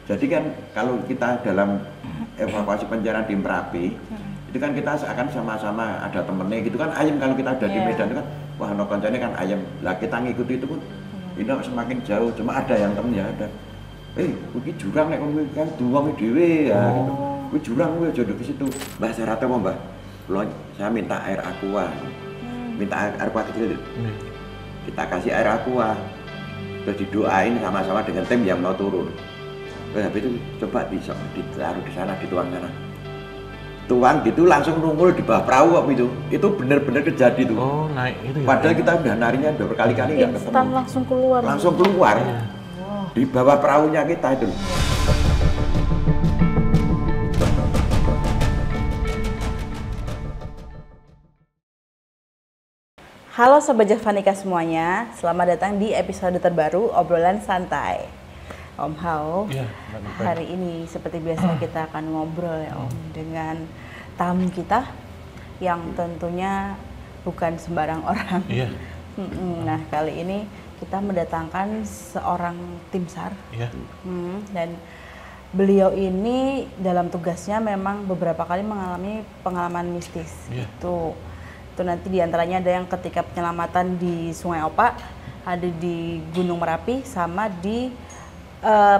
Jadi kan kalau kita dalam evakuasi pencarian di Merapi, itu kan kita seakan sama-sama ada temennya gitu kan ayam kalau kita udah di Medan itu kan wah no koncone kan ayam. Lah kita ngikuti itu pun ini semakin jauh, cuma ada yang temennya ada. Kuwi jurang nek kono kan duwang dhewe ya gitu. Kuwi jurang kuwi aja nduk ke situ. Mbah syaratnya apa, Mbah? Saya minta air aqua. Minta air aqua kecil. Kita kasih air aqua. Terus didoain sama-sama dengan tim yang mau turun. Terus habis itu coba ditaruh di sana, dituang sana. Tuang gitu langsung nungul di bawah perahu apa itu. Itu benar-benar kejadian tuh. Oh, naik itu ya. Padahal kita udah narinya udah berkali-kali nggak ketemu. Instan langsung keluar. Langsung keluar. Di bawah perahunya kita itu. Halo Sobat Javanika semuanya, selamat datang di episode terbaru Obrolan Santai. Om Hao, hari ini seperti biasa kita akan ngobrol ya Om dengan tamu kita yang tentunya bukan sembarang orang. Nah kali ini kita mendatangkan seorang tim SAR dan beliau ini dalam tugasnya memang beberapa kali mengalami pengalaman mistis. Itu nanti diantaranya ada yang ketika penyelamatan di Sungai Opak, ada di Gunung Merapi, sama di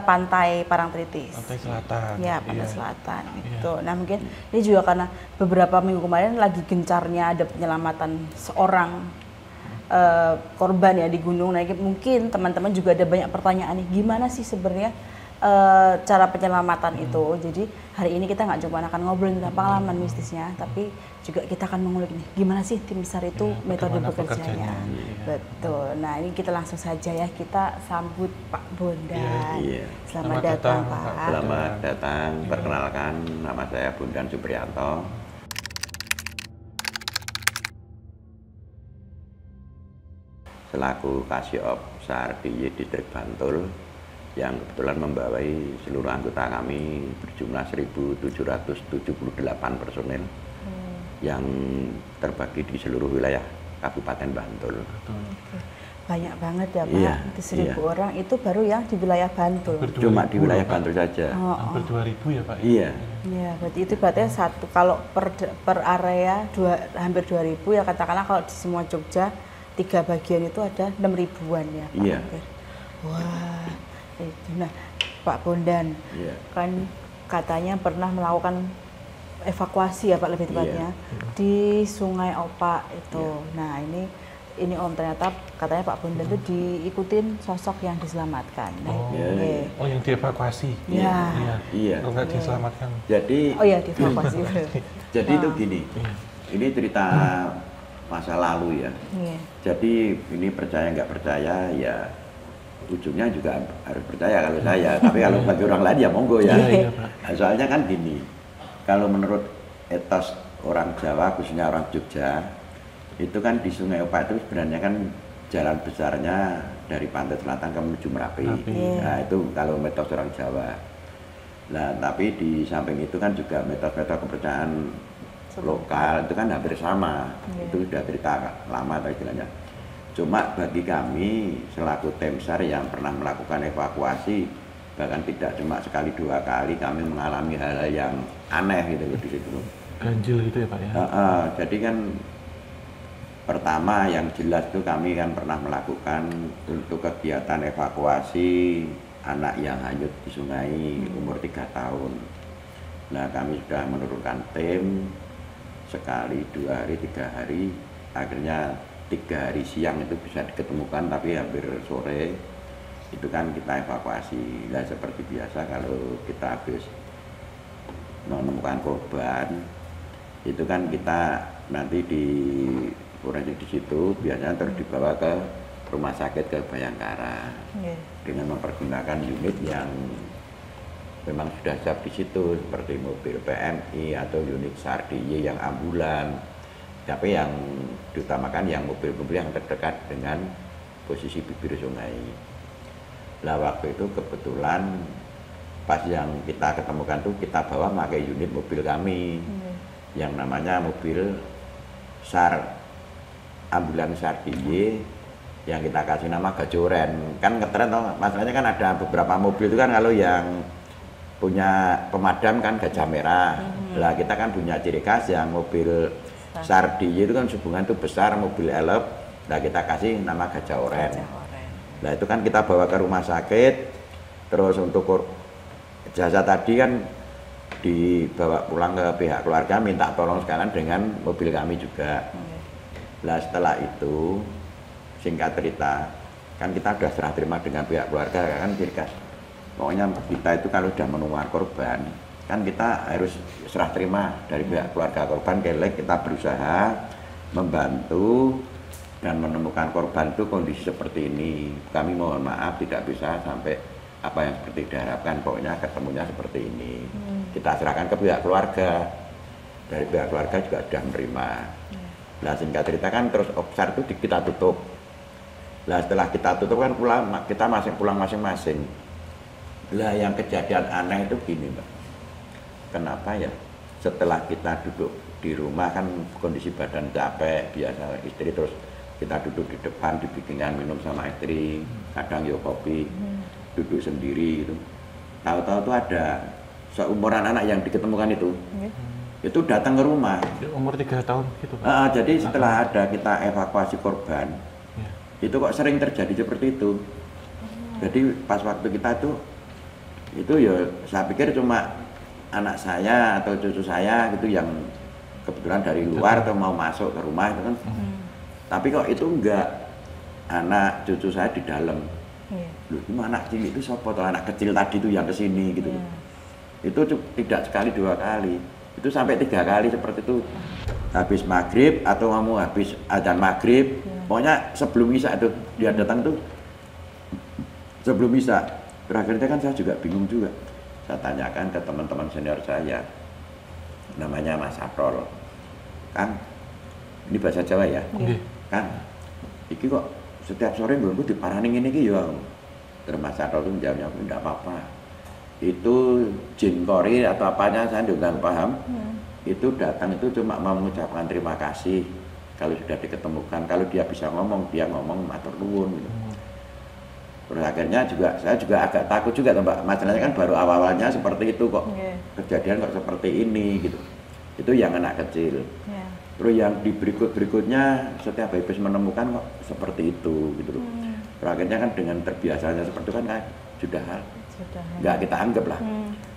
Pantai Parangtritis. Pantai Selatan. Ya, Pantai Selatan itu. Nah mungkin ini juga karena beberapa minggu kemarin lagi gencarnya ada penyelamatan seorang korban ya di gunung. Nah mungkin teman-teman juga ada banyak pertanyaan nih, gimana sih sebenarnya cara penyelamatan itu. Jadi hari ini kita nggak cuma akan ngobrol tentang pengalaman mistisnya, tapi juga kita akan mengulik nih gimana sih tim SAR itu metode bekerjanya. Betul. Nah ini kita langsung saja ya, kita sambut Pak Bondan. Selamat datang Pak. Selamat datang. Perkenalkan, nama saya Bondan Supriyanto. Selaku Kasihop SAR di Distrik Bantul yang kebetulan membawai seluruh anggota kami berjumlah 1.778 personel yang terbagi di seluruh wilayah Kabupaten Bantul. Banyak banget ya Pak, itu 1.000 orang itu baru yang di wilayah Bantul. Cuma di wilayah Bantul saja. Hampir 2.000 ya Pak? Iya. Ya, berarti itu berarti satu kalau per area hampir 2.000 ya, katakanlah kalau di semua Jogja 3 bagian itu ada 6.000-an ya Pak. Iya. Wah, itu. Nah Pak Bondan kan katanya pernah melakukan evakuasi ya Pak, lebih tepatnya di Sungai Opak itu. Nah ini Om, ternyata katanya Pak Bondan itu diikutin sosok yang diselamatkan. Oh yang dievakuasi? Iya. Kalau nggak diselamatkan? Jadi dievakuasi. Jadi itu gini, ini cerita masa lalu ya. Jadi ini percaya nggak percaya ya, ujungnya juga harus percaya kalau saya. Tapi kalau bagi orang lain ya monggo ya. Nah, soalnya kan gini, kalau menurut etos orang Jawa, khususnya orang Jogja, itu kan di Sungai Opak itu sebenarnya kan jalan besarnya dari Pantai Selatan ke menuju Merapi. Nah itu kalau mitos orang Jawa. Nah tapi di samping itu kan juga mitos-mitos kepercayaan lokal itu kan hampir sama. Itu sudah cerita lama atau istilahnya. Cuma bagi kami selaku tim SAR yang pernah melakukan evakuasi, bahkan tidak cuma sekali 2 kali, kami mengalami hal-hal yang aneh gitu di situ. Ganjil gitu ya Pak ya? Jadi kan pertama yang jelas itu kami kan pernah melakukan untuk kegiatan evakuasi anak yang hanyut di sungai umur 3 tahun. Nah kami sudah menurunkan tim sekali, 2 hari, 3 hari, akhirnya 3 hari siang itu bisa diketemukan, tapi hampir sore itu kan kita evakuasi. Nah seperti biasa kalau kita habis menemukan korban itu kan kita nanti di forensik di situ biasanya terus dibawa ke rumah sakit ke Bayangkara dengan mempergunakan unit yang memang sudah siap di situ seperti mobil PMI atau unit SAR DIY yang ambulan. Tapi yang diutamakan yang mobil-mobil yang terdekat dengan posisi bibir sungai. Nah waktu itu kebetulan pas yang kita ketemukan tuh kita bawa pakai unit mobil kami yang namanya mobil SAR ambulan SAR DIY yang kita kasih nama Gajoren. Kan ngetren toh, masalahnya kan ada beberapa mobil itu kan kalau yang punya pemadam kan Gajah Merah. Lah kita kan punya ciri khas yang mobil Sardi itu kan hubungan itu besar, mobil elep. Nah kita kasih nama Gajah Oren. Nah itu kan kita bawa ke rumah sakit. Terus untuk jasa tadi kan dibawa pulang ke pihak keluarga, minta tolong sekalian dengan mobil kami juga. Nah setelah itu singkat cerita kan kita sudah serah terima dengan pihak keluarga kan ciri khas. Pokoknya kita itu kalau sudah menemukan korban, kan kita harus serah terima dari pihak keluarga korban. Kelek kita berusaha membantu dan menemukan korban itu kondisi seperti ini. Kami mohon maaf tidak bisa sampai apa yang seperti diharapkan. Pokoknya ketemunya seperti ini. Kita serahkan ke pihak keluarga. Dari pihak keluarga juga sudah menerima. Nah singkat cerita kan terus obsar itu kita tutup. Nah setelah kita tutup kan kita masih pulang masing-masing. Lah yang kejadian aneh itu gini Mbak, kenapa ya setelah kita duduk di rumah kan kondisi badan capek biasa istri, terus kita duduk di depan dibikinkan minum sama istri, kadang ya kopi, duduk sendiri gitu. Tahu-tahu tuh ada seumuran anak yang diketemukan itu datang ke rumah. Umur 3 tahun gitu Pak? Jadi setelah ada kita evakuasi korban, itu kok sering terjadi seperti itu. Jadi pas waktu kita itu ya saya pikir cuma anak saya atau cucu saya gitu yang kebetulan dari luar atau mau masuk ke rumah itu kan. Tapi kok itu enggak, anak cucu saya di dalam. Loh, itu anak cilik itu siapa tuh, anak kecil tadi itu yang kesini gitu. Itu tidak sekali 2 kali, itu sampai 3 kali seperti itu. Habis maghrib atau kamu habis adzan maghrib, pokoknya sebelum isya itu dia datang tuh sebelum isya. Terakhirnya kan saya juga bingung juga. Saya tanyakan ke teman-teman senior saya, namanya Mas Satrol, Kang, ini bahasa Jawa ya, Kang, iki kok setiap sore mbokku diparani ngene iki ya. Terus Mas Satrol itu menjawabnya, enggak apa-apa. Itu jin kori atau apanya saya juga nggak paham. Itu datang itu cuma mau mengucapkan terima kasih kalau sudah diketemukan. Kalau dia bisa ngomong, dia ngomong matur nuwun gitu. Terus akhirnya saya juga agak takut juga Mbak, masalahnya kan baru awal-awalnya seperti itu kok, kejadian kok seperti ini gitu. Itu yang anak kecil. Terus yang di berikutnya setiap habis menemukan kok seperti itu gitu loh. Terus akhirnya kan dengan terbiasanya seperti itu kan sudah nggak kita anggap lah.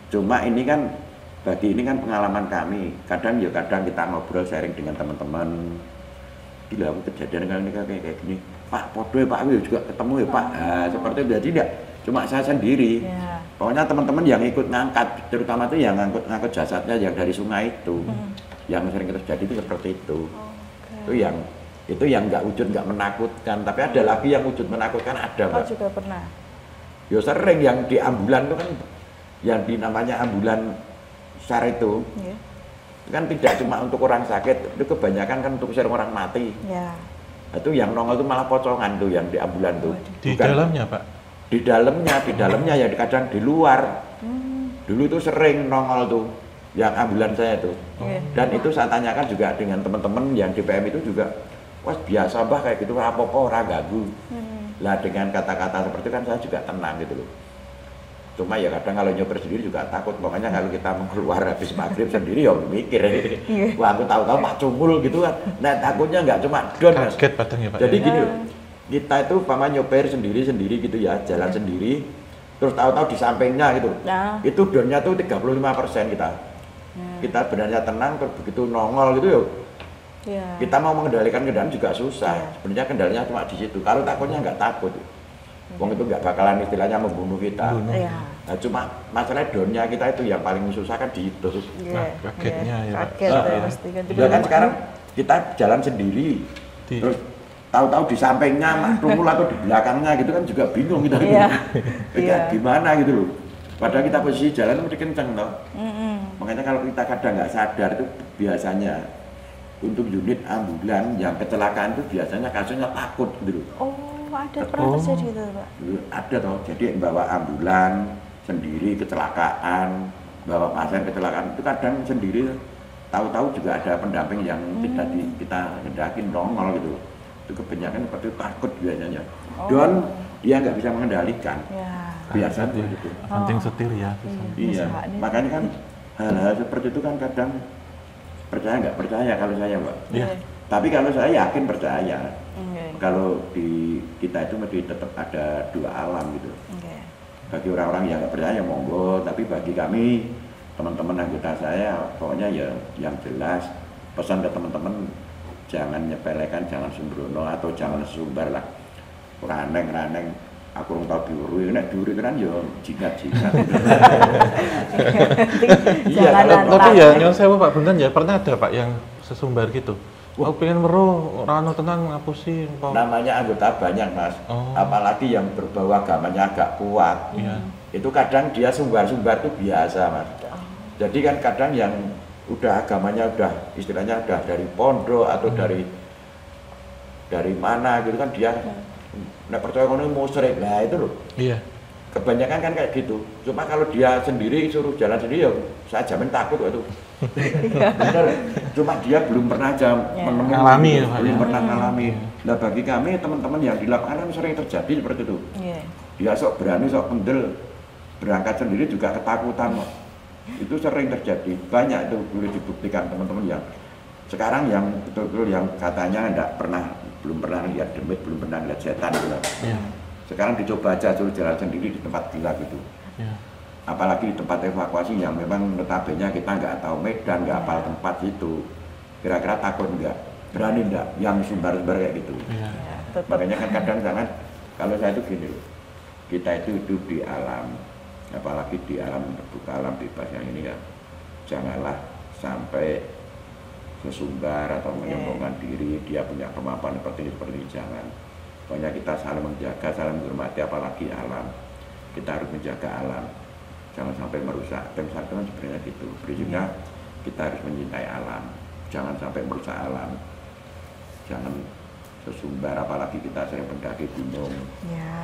Cuma ini kan bagi ini kan pengalaman kami. Kadang kita ngobrol sharing dengan teman-teman. Gila kejadian kali ini kayak gini. Pak, podo ya Pak, juga ketemu ya Pak. Nah, seperti itu, jadi tidak cuma saya sendiri. Pokoknya teman-teman yang ikut ngangkat, terutama itu yang ngangkut jasadnya yang dari sungai itu, yang sering terjadi itu seperti itu. Itu yang nggak wujud nggak menakutkan, tapi ada lagi yang wujud menakutkan ada Mbak. Juga pernah. Ya sering yang di ambulan itu kan, yang di namanya ambulan SAR itu. Kan tidak cuma untuk orang sakit, itu kebanyakan kan untuk orang mati. Itu yang nongol itu malah pocongan tuh yang di ambulan tuh. Di dalamnya Pak? Di dalamnya ya kadang di luar. Dulu itu sering nongol tuh yang ambulan saya tuh. Dan itu saya tanyakan juga dengan teman-teman yang di PM itu juga, wah biasa Mbah kayak gitu, apa-apa orang ganggu. Lah dengan kata-kata seperti itu kan saya juga tenang gitu loh. Cuma ya kadang kalau nyopir sendiri juga takut, makanya kalau kita mau keluar habis maghrib sendiri ya mikir wah aku tahu-tahu Pak Cumul gitu kan. Nah takutnya nggak cuma don Mas. Kaget badannya Pak. Jadi gini loh, kita itu pama nyopir sendiri gitu ya, jalan sendiri, terus tahu-tahu di sampingnya gitu, itu donnya tuh 35% kita. Kita benarnya tenang, terus begitu nongol gitu ya. Kita mau mengendalikan kendaraan juga susah. Sebenarnya kendalinya cuma di situ. Kalau takutnya nggak takut. Wong itu nggak bakalan istilahnya membunuh kita. Nah, cuma masalah donnya kita itu yang paling susah kan di itu. Kagetnya ya Pak. Ya kan sekarang kita jalan sendiri, terus tahu-tahu di sampingnya Rumul atau di belakangnya gitu kan juga bingung kita. Gimana gitu loh. Padahal kita posisi jalan mesti kenceng toh. Makanya kalau kita kadang nggak sadar itu biasanya untuk unit ambulan yang kecelakaan itu biasanya kasusnya takut gitu loh. Ada pernah terjadi itu Pak? Ada toh, jadi bawa ambulan sendiri kecelakaan, bawa pasien kecelakaan itu kadang sendiri, tahu-tahu juga ada pendamping yang tidak kita hendakin nongol gitu. itu kebanyakan seperti takut biasanya. Dan dia nggak bisa mengendalikan. Biasa begitu. Anjing setir ya. Iya, makanya kan hal-hal seperti itu kan kadang percaya nggak percaya kalau saya, Mbak. Iya. Tapi kalau saya yakin percaya. Kalau di kita itu mesti tetap ada dua alam gitu. Bagi orang-orang yang nggak percaya monggo, tapi bagi kami teman-teman anggota saya pokoknya ya yang jelas pesan ke teman-teman jangan nyepelekan, jangan sembrono atau jangan sumbar lah. Raneng aku orang tahu diurui, nek diurui kan ya jigat-jigat. Iya, tapi ya nyon sewu Pak Bunten ya pernah ada Pak yang sesumbar gitu. Aku pengen meruh, orang tenang ngapusi. Namanya anggota banyak Mas, apalagi yang berbau agamanya agak kuat. Itu kadang dia sumbar-sumbar itu biasa Mas. Jadi kan kadang yang udah agamanya udah istilahnya udah dari pondok atau dari mana gitu kan dia nggak percaya kono musyrik. Nah itu loh. Iya. Kebanyakan kan kayak gitu. Cuma kalau dia sendiri suruh jalan sendiri ya saya jamin takut kok itu. Bener. Cuma dia belum pernah menemui, belum pernah ngalami. Nah bagi kami teman-teman yang di lapangan sering terjadi seperti itu. Dia sok berani, sok kendel, berangkat sendiri juga ketakutan. Itu sering terjadi. Banyak itu boleh dibuktikan teman-teman yang sekarang yang betul-betul yang katanya belum pernah lihat demit, belum pernah lihat setan gitu. Sekarang dicoba aja suruh jalan sendiri di tempat gila gitu. Apalagi di tempat evakuasi yang memang notabene kita nggak tahu medan, nggak hafal tempat itu. Kira-kira takut nggak? Berani nggak? Yang sumbar-sumbar kayak gitu. Makanya kan kadang-kadang kalau saya itu gini, kita itu hidup di alam, apalagi di alam terbuka, alam bebas yang ini ya, janganlah sampai sesumbar atau menyombongkan diri, dia punya kemampuan seperti ini, jangan. Pokoknya kita saling menjaga, saling menghormati, apalagi alam. Kita harus menjaga alam, jangan sampai merusak. Temsat kan sebenarnya gitu, prinsipnya kita harus mencintai alam, jangan sampai merusak alam, jangan sesumbar, apalagi kita sering mendaki gunung,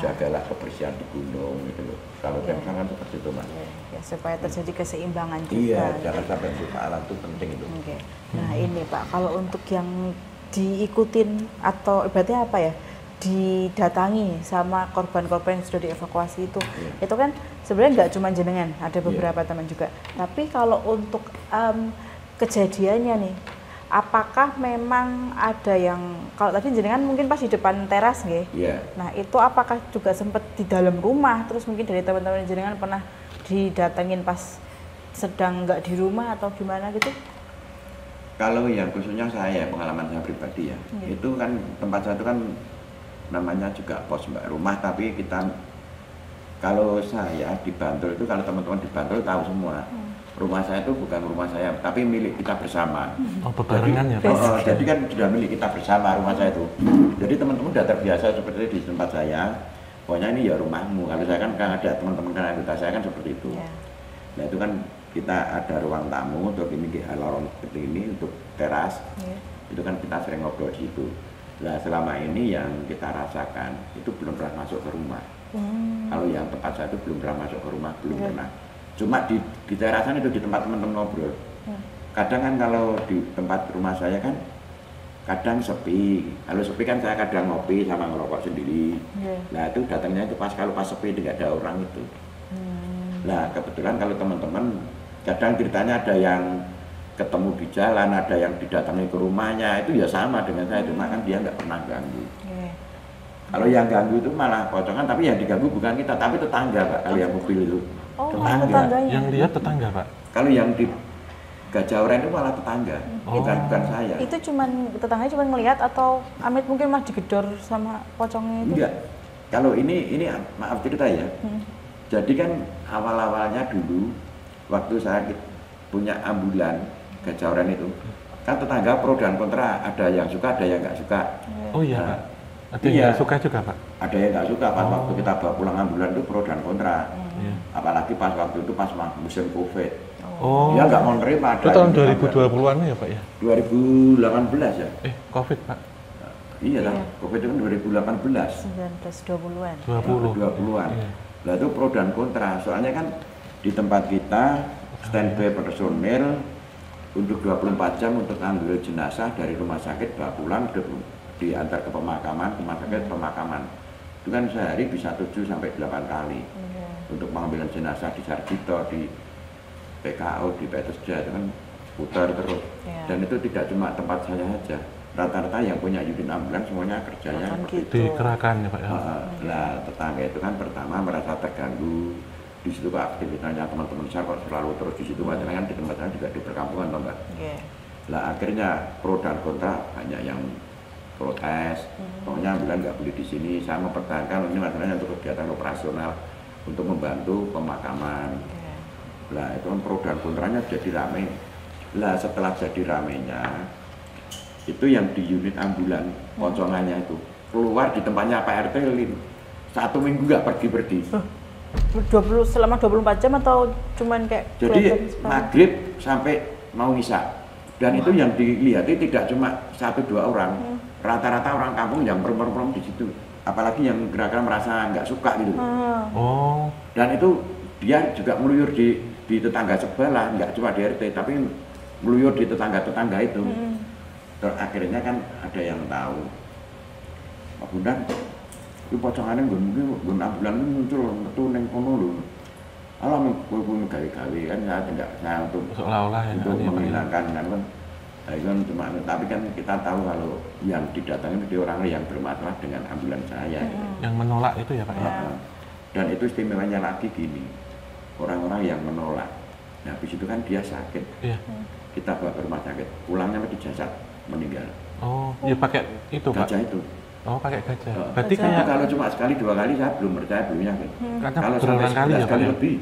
jagalah kebersihan di gunung gitu loh. Kalau temsat kan seperti itu Mas. Ya, supaya terjadi keseimbangan juga. Iya, jangan sampai merusak alam itu penting itu. Nah ini Pak, kalau untuk yang diikutin atau ibaratnya apa ya, didatangi sama korban-korban yang sudah dievakuasi itu kan sebenarnya nggak cuma jenengan, ada beberapa teman juga. Tapi kalau untuk kejadiannya nih, apakah memang ada yang, kalau tadi jenengan mungkin pas di depan teras nggih? Nah itu apakah juga sempat di dalam rumah, terus mungkin dari teman-teman jenengan pernah didatengin pas sedang nggak di rumah atau gimana gitu? Kalau yang khususnya saya, pengalaman saya pribadi ya, itu kan tempat saya itu kan namanya juga pos Mbak, rumah, tapi kita kalau saya di Bantul itu, kalau teman-teman di Bantul tahu semua, rumah saya itu bukan rumah saya, tapi milik kita bersama. Berbarengan ya Pak? Jadi kan sudah milik kita bersama rumah saya itu. Jadi teman-teman sudah terbiasa seperti itu di tempat saya, pokoknya ini ya rumahmu. Kalau saya kan ada teman-teman kan anggota saya kan seperti itu. Nah itu kan kita ada ruang tamu untuk ini lorong seperti ini untuk teras, itu kan kita sering ngobrol di situ. Nah selama ini yang kita rasakan itu belum pernah masuk ke rumah. Kalau yang tempat saya itu belum pernah masuk ke rumah, belum pernah. Cuma di terasan itu di tempat teman-teman ngobrol. Kadang kan kalau di tempat rumah saya kan kadang sepi. Kalau sepi kan saya kadang ngopi sama ngerokok sendiri. Nah itu datangnya itu kalau pas sepi tidak ada orang itu. Nah kebetulan kalau teman-teman kadang ceritanya ada yang ketemu di jalan, ada yang didatangi ke rumahnya, itu ya sama dengan saya, cuma kan dia nggak pernah ganggu. Kalau yang ganggu itu malah pocongan, tapi yang diganggu bukan kita, tapi tetangga Pak, kalau yang mobil itu. Tetangga. Yang lihat tetangga Pak? Kalau yang di Gajah Oren itu malah tetangga, bukan saya. Itu tetangganya cuma ngelihat atau Amit mungkin mah digedor sama pocongnya itu? Enggak, kalau ini maaf cerita ya, jadi kan awal-awalnya dulu, waktu saya punya ambulan, Gajah Oren itu kan tetangga pro dan kontra, ada yang suka, ada yang nggak suka. Oh iya Pak, ada yang suka juga Pak? Ada yang nggak suka, pas waktu kita bawa pulang ambulan itu pro dan kontra. Apalagi pas waktu itu pas musim Covid. Dia nggak mau nerima. Itu tahun 2020-an ya Pak ya? 2018 ya? Covid Pak? Iya lah, Covid itu kan 2018. 1920-an. 20-an. Nah itu pro dan kontra, soalnya kan di tempat kita standby personil untuk 24 jam untuk ambil jenazah dari rumah sakit bawa pulang diantar ke pemakaman, rumah sakit pemakaman. Itu kan sehari bisa 7 sampai 8 kali. Untuk pengambilan jenazah di Sarjito, di PKO, di Petesja itu kan putar terus. Dan itu tidak cuma tempat saya saja. Rata-rata yang punya unit ambulan semuanya kerjanya dikerahkan ya Pak ya. Nah, tetangga itu kan pertama merasa terganggu. Di situ aktivitasnya teman-teman saya kok selalu terus di situ, padahal kan di tempat saya juga di perkampungan, Mbak. Nah, akhirnya pro dan kontra, banyak yang protes. Pokoknya ambulan nggak boleh di sini. Saya mempertahankan ini masalahnya untuk kegiatan operasional untuk membantu pemakaman. Nah, itu kan pro dan kontranya jadi ramai. Lah setelah jadi ramainya itu yang di unit ambulan pocongannya itu keluar di tempatnya Pak RT Lin 1 minggu nggak pergi-pergi. 20 selama 24 jam atau cuman kayak jadi maghrib sampai mau isya. Dan itu yang dilihat tidak cuma 1-2 orang, rata-rata orang kampung yang perempuan di situ. Apalagi yang gerakan merasa nggak suka gitu. Dan itu dia juga meluyur di tetangga sebelah, nggak cuma di RT tapi meluyur di tetangga-tetangga itu. Terus akhirnya kan ada yang tahu, Pak Bundan, itu pocongannya gue ambulan muncul metu neng kono lho. Alah gue gawe-gawe kan saya untuk seolah-olah ya, untuk menghilangkan kan. Nah, itu kan cuma, tapi kan kita tahu kalau yang didatangi itu orang yang bermasalah dengan ambulan saya. Yang menolak itu ya Pak ya. Dan itu istimewanya lagi gini, orang-orang yang menolak. Nah, habis itu kan dia sakit. Kita bawa ke rumah sakit, pulangnya di jasad meninggal. Ya pakai itu Pak. Gajah itu. Pakai gajah. Berarti kayak kalau cuma sekali 2 kali saya belum percaya, belum yakin. Kalau sampai kali ya Pak. Lebih.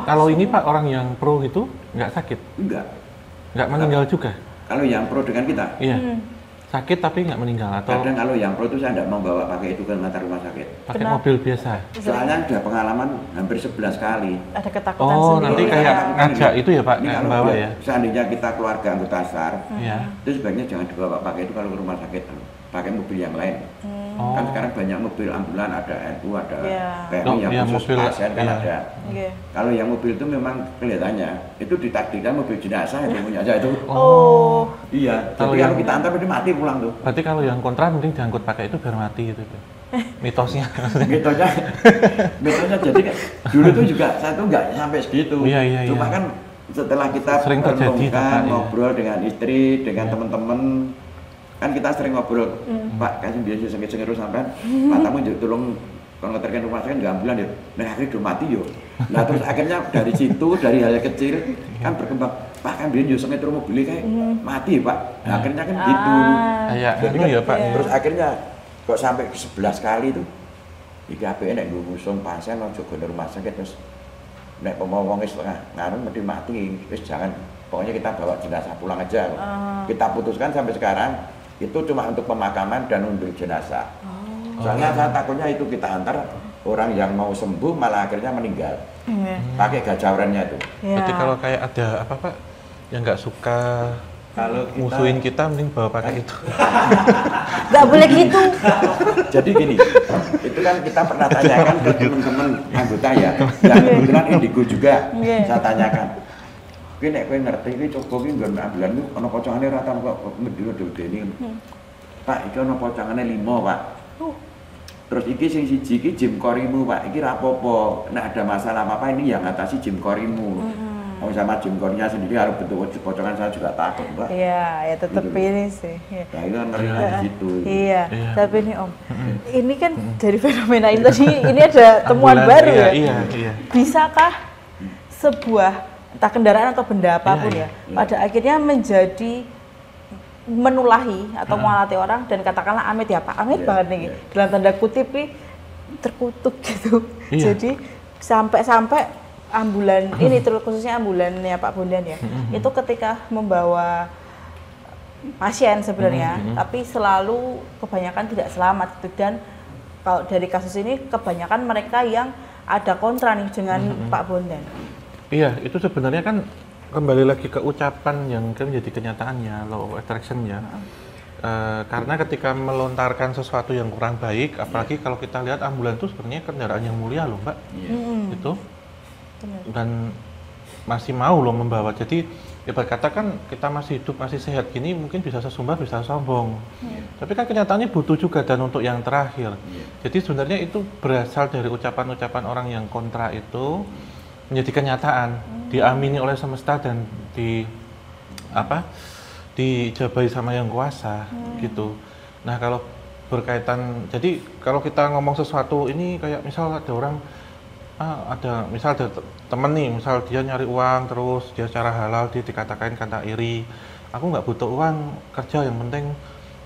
Kalau ini Pak orang yang pro itu nggak sakit? Nggak meninggal juga? Kalau yang pro dengan kita? Iya. Sakit tapi nggak meninggal atau? Kadang kalau yang pro itu saya tidak mau bawa pakai itu ke rumah sakit. Pakai mobil biasa? Soalnya ada pengalaman hampir 11 kali. Ada ketakutan sendiri. Nanti kayak ngajak itu ya Pak, kayak bawa ya? Seandainya kita keluarga anggota SAR, itu sebaiknya jangan dibawa pakai itu kalau ke rumah sakit. Pakai mobil yang lain. Kan sekarang banyak mobil ambulan, ada NU, ada PMI yang khusus pasien kan ada. Kalau yang mobil itu memang kelihatannya itu ditakdirkan mobil jenazah yang punya aja itu. Iya. Jadi kalau kita antar pasti mati pulang tuh. Berarti kalau yang kontra mending diangkut pakai itu biar mati gitu. Mitosnya. Mitosnya jadi dulu tuh juga saya tuh nggak sampai segitu. Cuma kan setelah kita sering terjadi ngobrol dengan istri, dengan teman-teman. Kan kita sering ngobrol, Pak, kasih biasa sengit-sengit sampean, matamu tolong kalau ngeterkan rumah sakit nggak ambulan ya, nah akhirnya udah mati yo. Nah terus akhirnya dari situ, dari hal kecil kan berkembang, Pak kan biar sengit rumah mobil kayak mati Pak. Nah, akhirnya kan gitu. Jadi ya Pak. Terus akhirnya kok sampai 11 kali tuh, IKPN nek ngusung pasien langsung ke rumah sakit terus nek ngomongnya setengah ngarang mesti mati, terus jangan, pokoknya kita bawa jenazah pulang aja. Kita putuskan sampai sekarang itu cuma untuk pemakaman dan untuk jenazah. Soalnya saya takutnya itu kita antar orang yang mau sembuh malah akhirnya meninggal. Pakai gajah orannya itu. Berarti kalau kayak ada apa Pak yang nggak suka kalau musuhin kita mending bawa pakai itu. Nggak boleh gitu. Jadi gini, itu kan kita pernah tanyakan ke teman-teman anggota ya, yang kebetulan indigo juga. Saya tanyakan. Kowe nek kowe ngerti iki coba iki nggon ambulan ku ana pocongane rata kok ngedhe ini. Pak, iki ana pocongane 5, Pak. Terus iki sing siji iki jim korimu, Pak. Iki ra apa-apa. Nek ada masalah apa-apa ini yang ngatasi jim korimu. Mau sama jim korinya sendiri harus bentuk pocongan saya juga takut, Pak. Iya, ya tetep gitu. Ini sih. Nah, itu ngerinya di situ. Iya, tapi ini Om, ini kan dari fenomena ini tadi ini ada temuan baru ya. Iya. Bisakah sebuah entah kendaraan atau benda apapun pada akhirnya menjadi menulahi atau melalati orang dan katakanlah amit ya Pak, amit banget nih dalam tanda kutip nih terkutuk gitu. Jadi sampai ambulan ini terus khususnya ambulannya Pak Bondan ya, itu ketika membawa pasien sebenarnya, tapi selalu kebanyakan tidak selamat gitu. Dan kalau dari kasus ini kebanyakan mereka yang ada kontra nih dengan Pak Bondan. Iya, itu sebenarnya kan kembali lagi ke ucapan yang menjadi kenyataannya, law of attraction ya. Karena ketika melontarkan sesuatu yang kurang baik, apalagi kalau kita lihat ambulan itu sebenarnya kendaraan yang mulia loh Mbak. Itu. Dan masih mau loh membawa. Jadi ibarat kata kan kita masih hidup, masih sehat gini mungkin bisa sesumbar, bisa sombong. Tapi kan kenyataannya butuh juga dan untuk yang terakhir. Jadi sebenarnya itu berasal dari ucapan-ucapan orang yang kontra itu menjadi kenyataan, diamini oleh semesta dan dijabahi sama yang kuasa gitu. Nah, kalau berkaitan, jadi kalau kita ngomong sesuatu ini kayak misal ada orang misal ada temen nih, misal dia nyari uang terus dia secara halal dia dikatakan kata iri, aku nggak butuh uang kerja, yang penting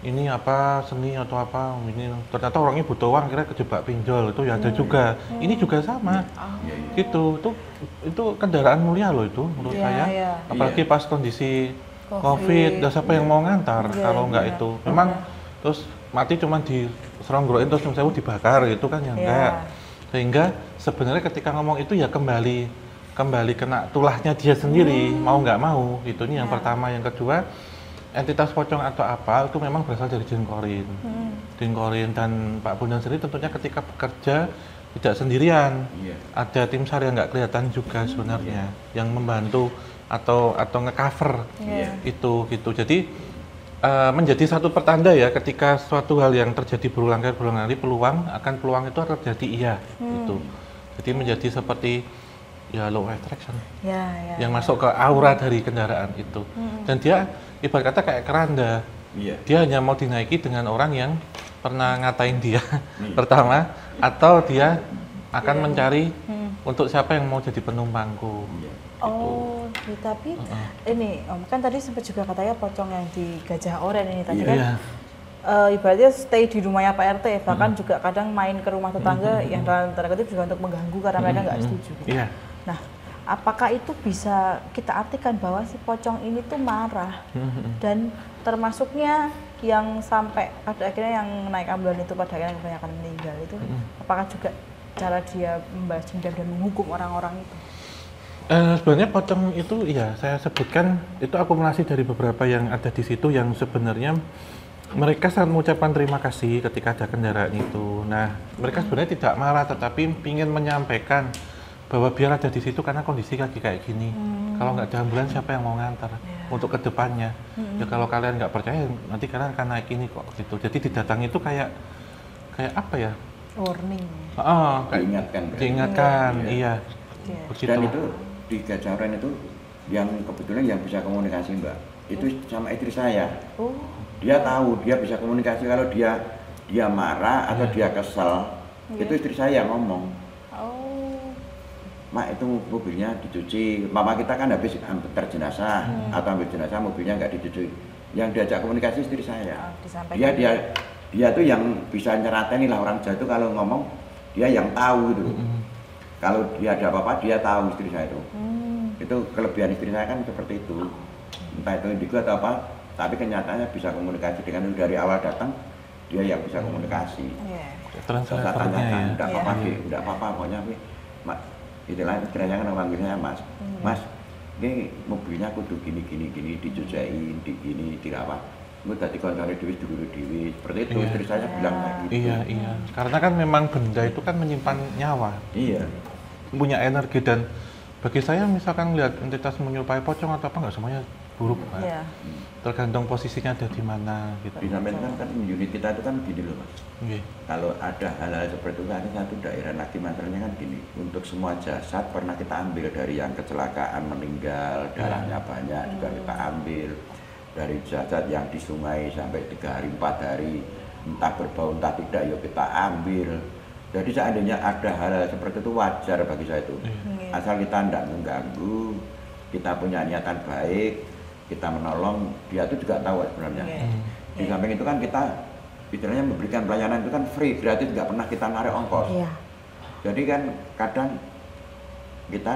ini apa seni atau apa ini, ternyata orangnya butuh uang kira kejebak pinjol, itu ya ada juga. Ini juga sama gitu, itu kendaraan mulia loh itu menurut saya. Apalagi pas kondisi COVID, dan siapa yang mau ngantar kalau nggak itu memang terus mati cuman diseronggroin terus misalnya dibakar gitu kan ya enggak. Sehingga sebenarnya ketika ngomong itu ya kembali kena tulahnya dia sendiri, mau nggak mau itu. Ini yang pertama. Yang kedua, entitas pocong atau apa itu memang berasal dari jin korin. Jin korin, dan Pak Bondan sendiri tentunya ketika bekerja tidak sendirian, ada tim SAR yang nggak kelihatan juga sebenarnya yang membantu atau nge-cover itu gitu. Jadi menjadi satu pertanda ya ketika suatu hal yang terjadi berulang kali peluang itu terjadi gitu. Jadi menjadi seperti ya law attraction yang masuk ke aura dari kendaraan itu. Dan dia ibarat kata kayak keranda. Dia hanya mau dinaiki dengan orang yang pernah ngatain dia pertama, atau dia akan mencari untuk siapa yang mau jadi penumpangku. Oh, tapi ini Om kan tadi sempat juga katanya pocong yang di Gajah Oren ini tadi kan ibaratnya stay di rumahnya Pak RT, bahkan juga kadang main ke rumah tetangga yang dalam tanda kutip juga untuk mengganggu karena mereka nggak setuju. Nah, apakah itu bisa kita artikan bahwa si pocong ini tuh marah dan termasuknya yang sampai pada akhirnya yang naik ambulan itu pada akhirnya kebanyakan meninggal itu, apakah juga cara dia membalas dendam dan menghukum orang-orang itu? Sebenarnya pocong itu ya saya sebutkan itu akumulasi dari beberapa yang ada di situ yang sebenarnya mereka sangat mengucapkan terima kasih ketika ada kendaraan itu. Nah, mereka sebenarnya tidak marah tetapi ingin menyampaikan bahwa biar ada di situ karena kondisi lagi kayak gini. Kalau nggak ada ambulans siapa yang mau ngantar untuk kedepannya? Ya kalau kalian nggak percaya nanti kalian akan naik ini kok gitu. Jadi didatangi itu kayak apa ya? Warning. Diingatkan, iya. Begitu. Dan itu di Gajah Oren itu yang kebetulan yang bisa komunikasi Mbak itu sama istri saya. Dia tahu, dia bisa komunikasi kalau dia marah atau dia kesel, itu istri saya ngomong. Mak itu mobilnya dicuci, mama kita kan habis antar jenazah atau ambil jenazah mobilnya nggak dicuci. Yang diajak komunikasi istri saya. Dia tuh yang bisa nyeratein lah orang Jawa itu kalau ngomong dia yang tahu gitu. Kalau dia ada apa-apa dia tahu istri saya itu. Itu kelebihan istri saya kan seperti itu. Entah itu indigo atau apa, tapi kenyataannya bisa komunikasi dengan itu dari awal datang dia yang bisa komunikasi. Saya tanyakan, enggak apa-apa, pokoknya itulah istilahnya kan manggilnya Mas, ini mobilnya kudu gini dicuciin, digini, dirawat. Gue tadi koncari dewi seperti itu istri saya bilang kayak gitu. Iya. Karena kan memang benda itu kan menyimpan nyawa. Punya energi, dan bagi saya misalkan lihat entitas menyerupai pocong atau apa nggak semuanya buruk kan. Tergantung posisinya ada di mana gitu. Di samping kan unit kita itu kan gini loh Mas. Kalau ada hal-hal seperti itu kan satu daerah lagi masalahnya kan gini. Untuk semua jasad pernah kita ambil dari yang kecelakaan meninggal, darahnya banyak juga kita ambil. Dari jasad yang di sungai sampai 3 hari 4 hari entah berbau entah tidak ya kita ambil. Jadi seandainya ada hal seperti itu wajar bagi saya itu. Asal kita tidak mengganggu, kita punya niatan baik, kita menolong, dia itu juga tahu sebenarnya. Di samping itu kan kita istilahnya memberikan pelayanan itu kan free, gratis, nggak pernah kita narik ongkos. Jadi kan kadang kita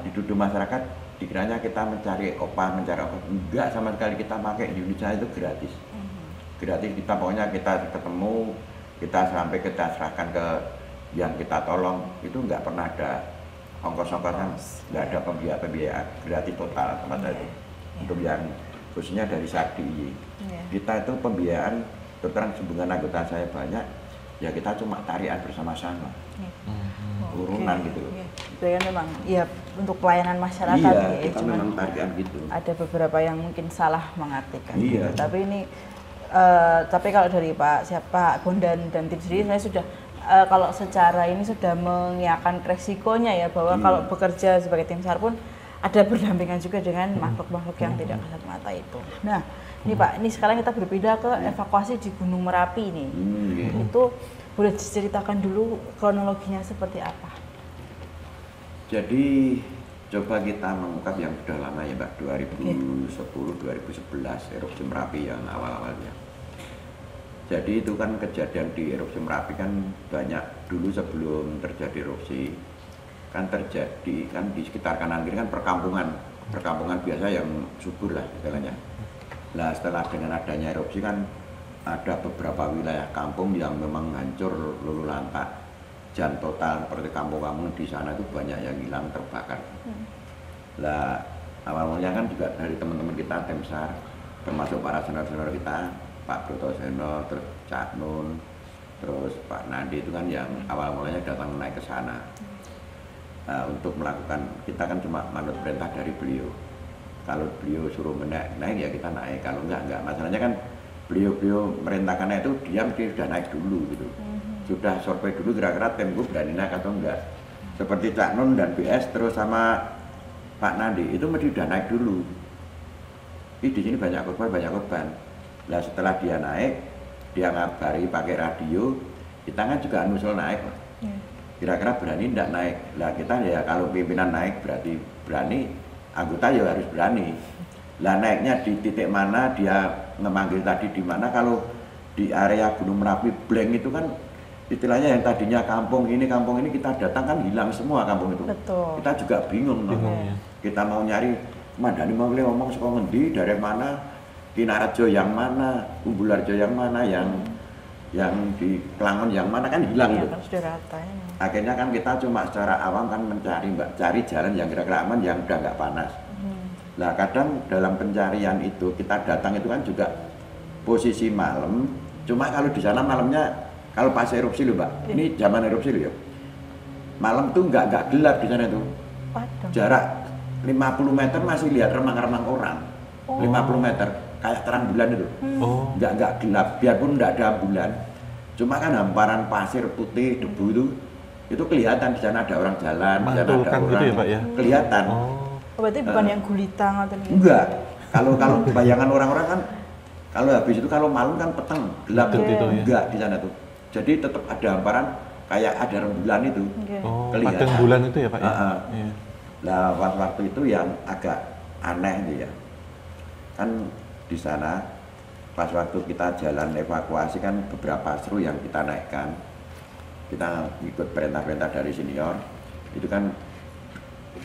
dituduh masyarakat dikiranya kita mencari obat, enggak sama sekali, kita pakai unit saya itu gratis. Gratis, kita pokoknya kita ketemu, kita sampai kita serahkan ke yang kita tolong, itu enggak pernah ada ongkos-ongkosan, enggak ada pembiayaan, gratis total tempat itu. Untuk yang khususnya dari Sakti, kita itu pembiayaan terang hubungan anggota saya banyak, ya kita cuma tarian bersama-sama, urunan gitu. kan memang ya untuk pelayanan masyarakat iya, ya, kita memang tarikan gitu. Ada beberapa yang mungkin salah mengartikan Iya. gitu. Tapi ini tapi kalau dari Pak Bondan dan tim sendiri saya sudah kalau secara ini sudah mengiakan resikonya ya bahwa kalau bekerja sebagai tim SAR pun ada berdampingan juga dengan makhluk-makhluk yang tidak kasat mata itu. Nah, ini Pak, ini sekarang kita berpindah ke evakuasi di Gunung Merapi nih. Itu boleh diceritakan dulu kronologinya seperti apa? Jadi coba kita mengungkap yang sudah lama ya Mbak, 2010-2011 erupsi Merapi yang awal-awalnya. Jadi itu kan kejadian di erupsi Merapi kan banyak dulu sebelum terjadi erupsi kan terjadi kan di sekitar kanan kiri kan perkampungan biasa yang subur lah istilahnya. Nah setelah dengan adanya erupsi kan ada beberapa wilayah kampung yang memang hancur luluh lantak, dan total seperti kampung-kampung di sana itu banyak yang hilang terbakar. Lah awalnya kan juga dari teman-teman kita tim SAR termasuk para senior-senior kita Pak Broto Seno, terus Cak Nun, terus Pak Nandi itu kan yang awal mulanya datang naik ke sana untuk melakukan, kita kan cuma manut perintah dari beliau. Kalau beliau suruh naik ya kita naik, kalau enggak. Masalahnya kan beliau merintahkannya itu dia mesti sudah naik dulu gitu. Sudah survei dulu kira-kira tim gue berani naik atau enggak. Seperti Cak Nun dan BS terus sama Pak Nandi itu mesti sudah naik dulu. Di sini banyak korban. Nah setelah dia naik, dia ngabari pakai radio, kita kan juga nusul naik. Kira-kira berani tidak naik. Lah kita ya kalau pimpinan naik berarti berani, anggota ya harus berani. Lah naiknya di titik mana, dia memanggil tadi di mana. Kalau di area Gunung Merapi blank itu kan istilahnya yang tadinya kampung ini kita datang kan hilang semua kampung itu. Betul. Kita juga bingung. Ya. Kita mau nyari, Mandani mau ngomong sekolah ngendi, dari mana, Kinarjo yang mana, Umbularjo yang mana, yang di Pelangon yang mana kan hilang gitu. Akhirnya kan kita cuma secara awam kan cari jalan yang kira-kira aman, yang udah nggak panas. Nah kadang dalam pencarian itu kita datang itu kan juga posisi malam. Cuma kalau di sana malamnya kalau pas erupsi loh Mbak, ini zaman erupsi loh ya. Malam tuh nggak gelap di sana tuh. Jarak 50 meter masih lihat remang-remang orang. 50 meter kayak terang bulan itu. Nggak gelap, biarpun nggak ada bulan. Cuma kan hamparan pasir putih, debu itu kelihatan di sana ada orang jalan, di sana ada orang gitu ya, Pak, ya? Kelihatan. Berarti bukan yang gulitang atau enggak. Kalau bayangan orang-orang kan kalau habis itu kalau malam kan peteng, gelap itu enggak di sana tuh. Jadi tetap ada hamparan kayak ada rembulan itu. Kelihatan. Padang bulan itu ya, Pak ya? Nah, waktu itu yang agak aneh nih ya. Kan di sana pas waktu kita jalan evakuasi kan beberapa seru yang kita naikkan, kita ikut perintah-perintah dari senior. Itu kan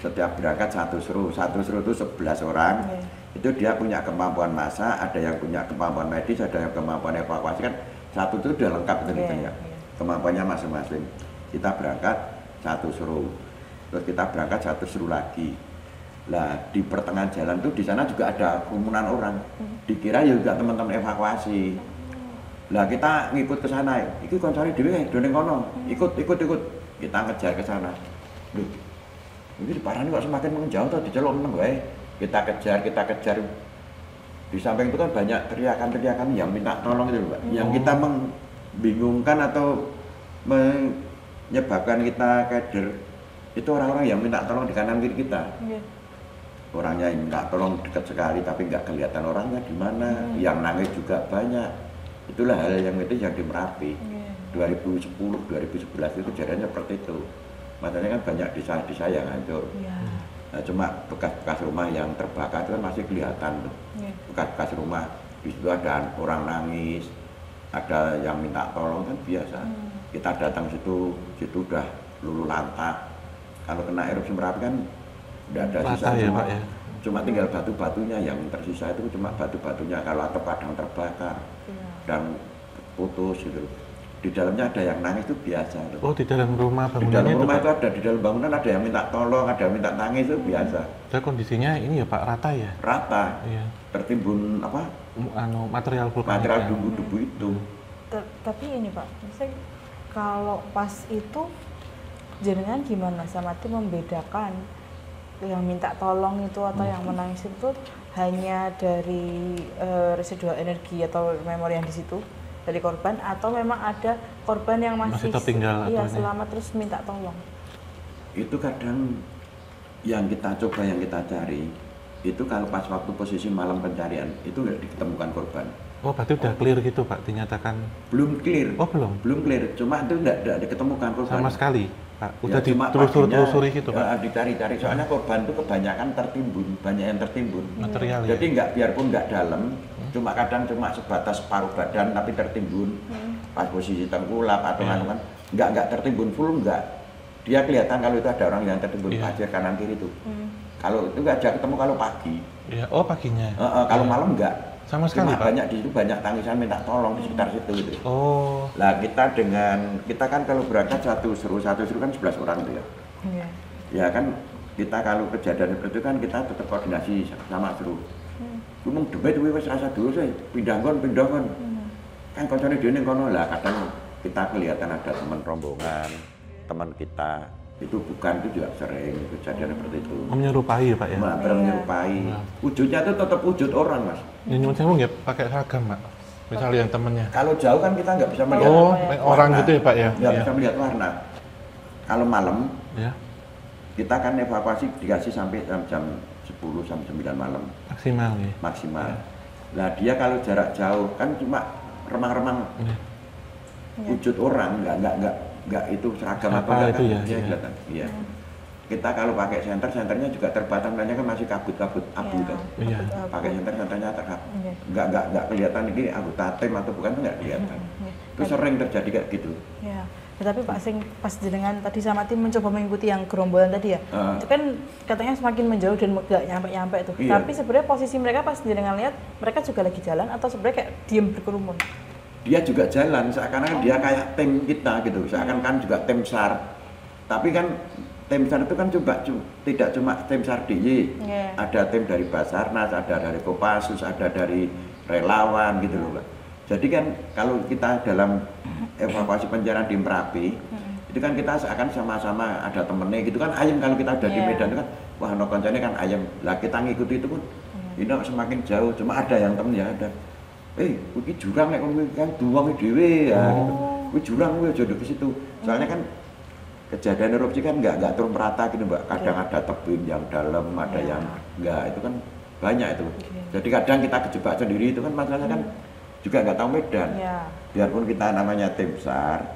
setiap berangkat satu seru itu 11 orang. Itu dia punya kemampuan masak, ada yang punya kemampuan medis, ada yang kemampuan evakuasi, kan satu itu udah lengkap gitu ya. Kemampuannya masing-masing. Kita berangkat satu seru, terus kita berangkat satu seru lagi. Lah di pertengahan jalan tuh di sana juga ada kerumunan orang. Dikira juga teman-teman evakuasi. Lah kita ngikut ke sana. Iki koncari dhewe doneng kono. Ikut. Kita ngejar ke sana. Loh. Ini parah kok semakin menjauh atau dicelok meneng wae. Kita kejar. Di samping itu kan banyak teriakan-teriakan yang minta tolong itu, Mbak. Yang kita membingungkan atau menyebabkan kita keder. Itu orang-orang yang minta tolong di kanan kiri kita. Orangnya yang minta tolong dekat sekali tapi nggak kelihatan orangnya di mana. Yang nangis juga banyak. Itulah hal yang itu yang di Merapi. 2010, 2011 itu kejadiannya seperti itu. Makanya kan banyak desa-desa yang hancur. Nah, cuma bekas-bekas rumah yang terbakar itu kan masih kelihatan. Bekas-bekas rumah, di situ ada orang nangis, ada yang minta tolong kan biasa. Kita datang situ udah luluh lantak. Kalau kena erupsi Merapi kan udah ada sisa ya, Pak, ya? Cuma tinggal batu-batunya yang tersisa itu cuma batu-batunya. Kalau atap kadang terbakar dan putus gitu. Di dalamnya ada yang nangis itu biasa. Oh, di dalam rumah bangunannya? Di dalam rumah itu ada, di dalam bangunan ada yang minta tolong, ada yang minta nangis itu biasa. Dan kondisinya ini ya Pak, rata ya? Rata. Iya. Tertimbun apa? Material vulkanik. Material debu-debu itu. Tapi ini Pak, misalnya kalau pas itu jenengan gimana sama tim membedakan yang minta tolong itu atau yang menangis itu hanya dari residual energi atau memori yang di situ dari korban, atau memang ada korban yang masih tertinggal selamat terus minta tolong? Itu kadang yang kita coba, yang kita cari itu kalau pas waktu posisi malam pencarian itu nggak ditemukan korban. Oh, berarti udah clear gitu Pak, dinyatakan? Belum clear. Oh, belum? Belum clear, cuma itu nggak diketemukan korban. Sama sekali Pak, udah ya, ditelusuri gitu Pak? Dicari-cari, soalnya korban itu kebanyakan tertimbun, banyak yang tertimbun. Material ya? Jadi biarpun nggak dalam, cuma kadang cuma sebatas paruh badan tapi tertimbun. Pas posisi tengkulap atau kan, nggak tertimbun full, nggak. Dia kelihatan kalau itu ada orang yang tertimbun pasir kanan kiri itu. Kalau itu nggak ada ketemu kalau pagi. Iya, oh paginya. Kalau malam nggak. Sama sekali Pak. Banyak di situ, banyak tangisan minta tolong di sekitar situ gitu. Oh. Lah kita kan kalau berangkat satu seru kan 11 orang itu ya. Ya kan kita kalau kejadian seperti itu kan kita tetap koordinasi sama seru. Ngomong debat wis rasa dulu sih, pindah kon. Kan koncone dhewe ning kono lah, kadang kita kelihatan ada teman rombongan, teman kita itu juga sering kejadian seperti itu. Menyerupai ya Pak ya? Menyerupai. Wujudnya itu tetap wujud orang Mas. Ini nyuwun sewu nggih pakai seragam Pak. Misalnya yang temennya. Kalau jauh kan kita nggak bisa melihat. Oh, orang gitu ya Pak ya? Nggak bisa melihat warna. Kalau malam, ya. Kita kan evakuasi dikasih sampai jam 10 sampai 9 malam. Maksimal ya? Maksimal. Nah dia kalau jarak jauh kan cuma remang-remang wujud orang, nggak itu seragam apa itu kan, ya kelihatan. Iya. Kita kalau pakai senternya juga terbatas, banyak kan masih kabut-kabut abu tuh. Iya. Pakai senternya terkabut. Nggak kelihatan ini anggota tim atau bukan, nggak kelihatan. Itu sering terjadi kayak gitu. Ya. Tetapi Pak Sing pas jenengan tadi sama tim mencoba mengikuti yang gerombolan tadi ya, itu kan katanya semakin menjauh dan nggak nyampe itu. Iya. Tapi sebenarnya posisi mereka pas jenengan lihat, mereka juga lagi jalan atau sebenarnya kayak diem berkerumun? Dia juga jalan, seakan-akan dia kayak tim kita gitu, seakan-akan juga tim SAR. Tapi kan tim SAR itu kan tidak cuma tim SAR DIY, ada tim dari Basarnas, ada dari Kopassus, ada dari relawan gitu loh Pak. Jadi kan kalau kita dalam evakuasi pencarian di Merapi, itu kan kita seakan sama-sama ada temennya gitu kan, ayam kalau kita ada di Medan itu kan, wah no koncone kan ayam. Lah kita ngikuti itu pun, ini semakin jauh, cuma ada yang temen ya ada. Ini jurang nek kan duwange dhewe ya. Kuwi jurang kuwi aja ke situ. Soalnya kan kejadian erupsi kan nggak turun merata gitu Mbak. Kadang ada tebing yang dalam, ada yang enggak, itu kan banyak itu. Jadi kadang kita kejebak sendiri itu kan masalahnya kan juga nggak tahu medan. Biarpun kita namanya tim SAR,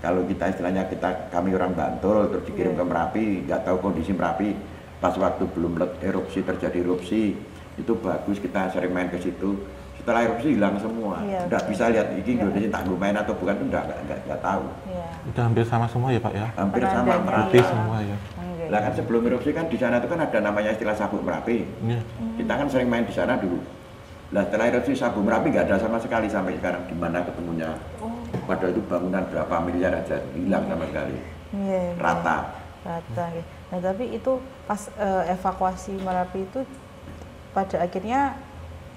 kalau kita istilahnya kami orang Bantul terus dikirim ke Merapi, nggak tahu kondisi Merapi pas waktu belum terjadi erupsi itu bagus, kita sering main ke situ. Setelah erupsi hilang semua, udah bisa lihat ini Indonesia tak main atau bukan itu nggak tahu. Udah hampir sama semua ya Pak ya? Hampir sama Merapi semua ya. Lah kan sebelum erupsi kan di sana itu kan ada namanya istilah Sabuk Merapi. Kita kan sering main di sana dulu. Lah setelah erupsi Sabuk Merapi nggak ada sama sekali sampai sekarang, di mana ketemunya. Padahal itu bangunan berapa miliar aja hilang sama sekali. Rata. Nah tapi itu pas evakuasi Merapi itu pada akhirnya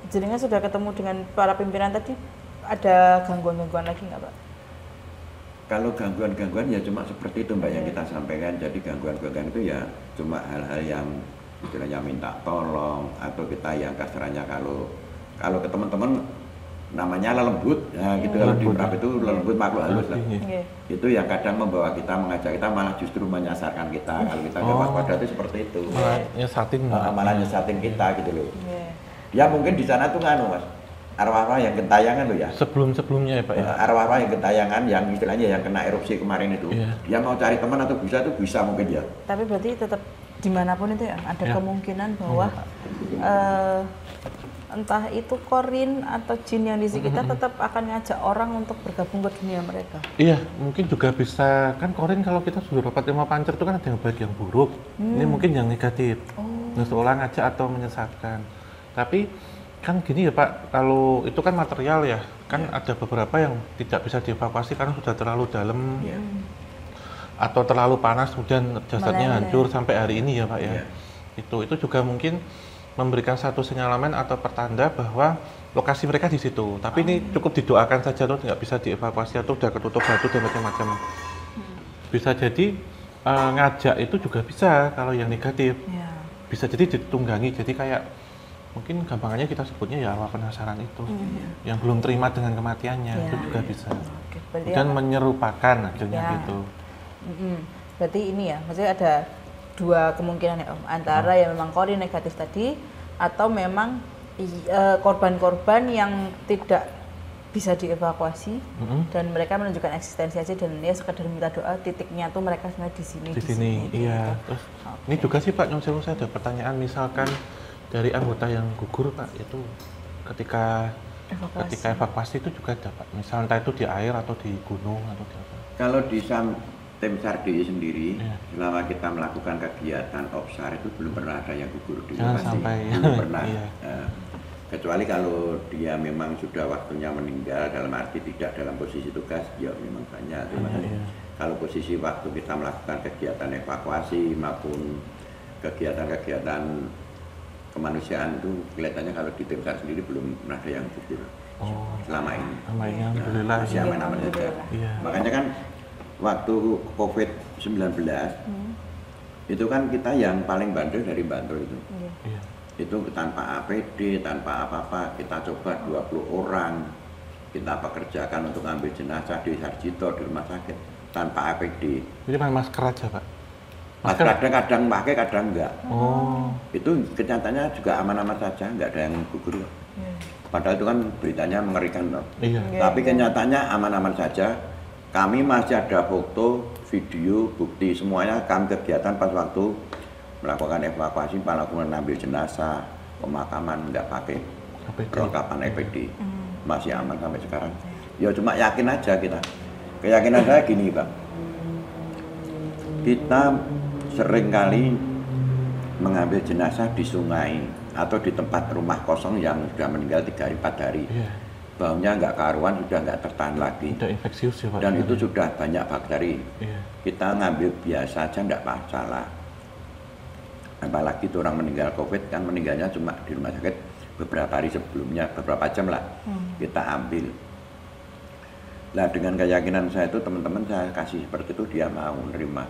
jenengan sudah ketemu dengan para pimpinan tadi, ada gangguan-gangguan lagi nggak Pak? Kalau gangguan-gangguan ya cuma seperti itu Mbak yang kita sampaikan. Jadi gangguan-gangguan itu ya cuma hal-hal yang istilahnya minta tolong, atau kita yang kasarnya kalau ke teman-teman namanya lelembut, ya gitu. Kalau di Merapi itu lelembut makhluk halus lah. Itu yang kadang membawa kita, mengajak kita, malah justru menyasarkan kita. Kalau kita nggak waspada itu seperti itu. Malah nyesatin kita gitu loh. Ya mungkin di sana tuh nganu Mas, arwah-arwah yang gentayangan loh ya. Sebelumnya ya Pak ya. Arwah-arwah yang gentayangan, yang istilahnya yang kena erupsi kemarin itu, dia mau cari teman atau bisa tuh bisa mungkin ya. Tapi berarti tetap dimanapun itu ya ada kemungkinan bahwa entah itu korin atau jin yang di sekitar tetap akan ngajak orang untuk bergabung ke dunia mereka. Iya, mungkin juga bisa, kan korin kalau kita sudah dapat ilmu pancer itu kan ada yang baik yang buruk. Ini mungkin yang negatif. Seolah ngajak atau menyesatkan. Tapi kan gini ya Pak, kalau itu kan material ya, kan ada beberapa yang tidak bisa dievakuasi karena sudah terlalu dalam atau terlalu panas, kemudian jasadnya hancur sampai hari ini ya Pak ya. Itu juga mungkin memberikan satu sinyalemen atau pertanda bahwa lokasi mereka di situ. Tapi ini cukup didoakan saja tuh, nggak bisa dievakuasi atau udah ketutup batu dan macam-macam. bisa jadi ngajak itu juga bisa kalau yang negatif. Ya. Bisa jadi ditunggangi, jadi kayak mungkin gampangannya kita sebutnya ya awal penasaran itu. Yang belum terima dengan kematiannya itu juga bisa. Dan menyerupakan akhirnya gitu. Berarti ini ya, maksudnya ada dua kemungkinan ya Om, antara yang memang kori negatif tadi atau memang korban-korban yang tidak bisa dievakuasi dan mereka menunjukkan eksistensi aja dan ya sekedar minta doa, titiknya tuh mereka sebenarnya di sini. Di sini, iya. Gitu. Terus ini juga sih Pak Nyong Sewu, saya ada pertanyaan, misalkan dari anggota yang gugur Pak itu ketika evakuasi itu juga ada Pak, misal entah itu di air atau di gunung atau di apa? Kalau di tim SAR DI sendiri, selama kita melakukan kegiatan OPSAR itu belum pernah ada yang gugur di lokasi. Belum pernah. Kecuali kalau dia memang sudah waktunya meninggal dalam arti tidak dalam posisi tugas, ya memang banyak. Kalau posisi waktu kita melakukan kegiatan evakuasi maupun kegiatan-kegiatan kemanusiaan itu kelihatannya kalau di tim SAR sendiri belum pernah ada yang gugur selama ini. Alhamdulillah. Masih aman-aman saja. Makanya kan waktu COVID-19 itu kan kita yang paling bandel dari Bantul itu. Itu tanpa APD, tanpa apa-apa, kita coba 20 orang kita pekerjakan untuk ambil jenazah di Sarjito di rumah sakit tanpa APD. Jadi masker aja Pak? Masker kadang pakai, kadang enggak. Itu kenyataannya juga aman-aman saja, enggak ada yang gugur. Padahal itu kan beritanya mengerikan loh. Tapi kenyataannya aman-aman saja. Kami masih ada foto, video, bukti semuanya kami kegiatan pas waktu melakukan evakuasi, melakukan ambil jenazah, pemakaman nggak pakai perlengkapan APD, masih aman sampai sekarang. Ya cuma yakin aja kita. Keyakinan saya gini Pak, kita seringkali mengambil jenazah di sungai atau di tempat rumah kosong yang sudah meninggal 3 hari 4 hari. Baunya nggak karuan, sudah nggak tertahan lagi. Sudah infeksius ya Pak. Dan itu sudah banyak bakteri. Kita ngambil biasa aja nggak masalah. Apalagi itu orang meninggal COVID kan meninggalnya cuma di rumah sakit beberapa hari sebelumnya, beberapa jam lah kita ambil. Nah dengan keyakinan saya itu teman-teman saya kasih seperti itu dia mau menerima.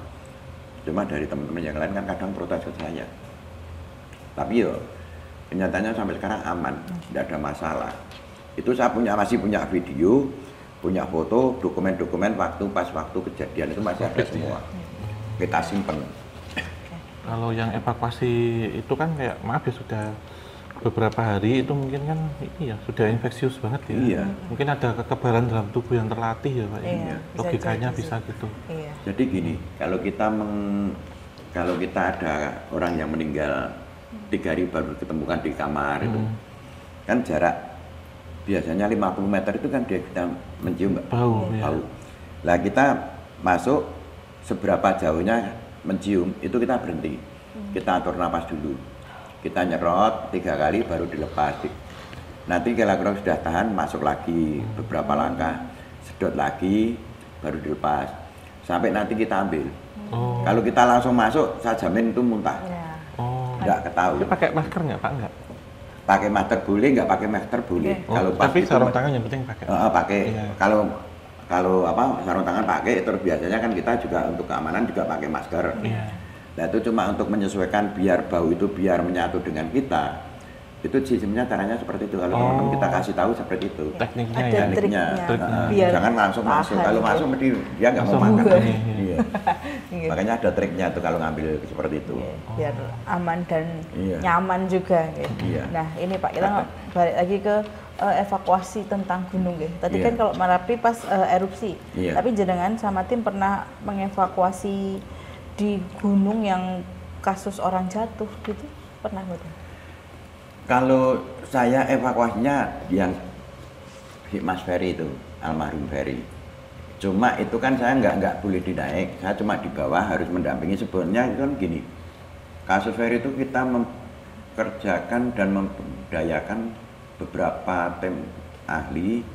Cuma dari teman-teman yang lain kan kadang protes ke saya. Tapi yo kenyataannya sampai sekarang aman, tidak ada masalah. Itu saya masih punya video, punya foto, dokumen-dokumen pas waktu kejadian itu masih ada semua. Kita simpen. Kalau yang evakuasi itu kan kayak maaf ya sudah beberapa hari itu mungkin kan ini ya sudah infeksius banget ya. Mungkin ada kekebalan dalam tubuh yang terlatih ya Pak. Logikanya bisa gitu. Jadi gini, kalau kita ada orang yang meninggal 3 hari baru ditemukan di kamar itu, kan jarak biasanya 50 meter itu kan kita mencium bau. Lah kita masuk seberapa jauhnya mencium itu kita berhenti, kita atur napas dulu, kita nyerot 3 kali baru dilepas. Nanti kalau sudah tahan masuk lagi beberapa langkah, sedot lagi baru dilepas sampai nanti kita ambil. Kalau kita langsung masuk saya jamin itu muntah. Nggak ketahui. Pakai masker nggak Pak? Nggak? Pakai masker boleh, nggak pakai masker boleh. Kalau tapi sarung tangan yang penting pakai. Pakai. Kalau sarung tangan pakai, terus biasanya kan kita juga untuk keamanan juga pakai masker. Nah itu cuma untuk menyesuaikan biar bau itu biar menyatu dengan kita. Itu sistemnya caranya seperti itu. Kalau teman-teman kita kasih tahu seperti itu. Tekniknya ada ya. Triknya. Jangan langsung masuk. Kalau masuk dia nggak mau makan. Makanya ada triknya tuh kalau ngambil seperti itu. Biar aman dan nyaman juga. Nah ini Pak, kita balik lagi ke evakuasi tentang gunung. Tadi kan kalau Merapi pas erupsi, tapi jenengan sama tim pernah mengevakuasi di gunung yang kasus orang jatuh gitu, pernah betul? Kalau saya evakuasinya yang Mas Ferry itu, almarhum Ferry. Cuma itu kan saya nggak boleh dinaik, saya cuma di bawah harus mendampingi. Sebenarnya itu kan gini, kasus Ferry itu kita memperkerjakan dan memberdayakan beberapa tim ahli,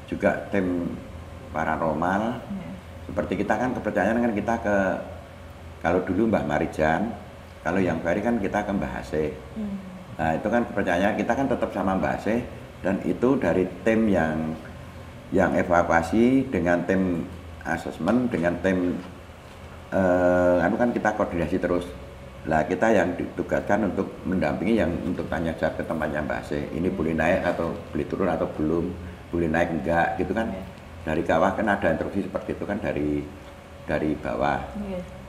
juga tim paranormal. Seperti kita kan kepercayaan kan kita ke, kalau dulu Mbak Marijan, kalau yang Ferry kan kita ke Mbah Haseh. Nah itu kan kepercayaan kita kan tetap sama Mbak Haseh, dan itu dari tim yang evakuasi dengan tim asesmen dengan tim anu kan kita koordinasi terus. Lah kita yang ditugaskan untuk mendampingi yang untuk tanya jawab ke tempatnya Mbak Asih. Ini boleh naik atau boleh turun atau belum, boleh naik enggak gitu kan. Dari bawah kan ada instruksi seperti itu kan dari bawah.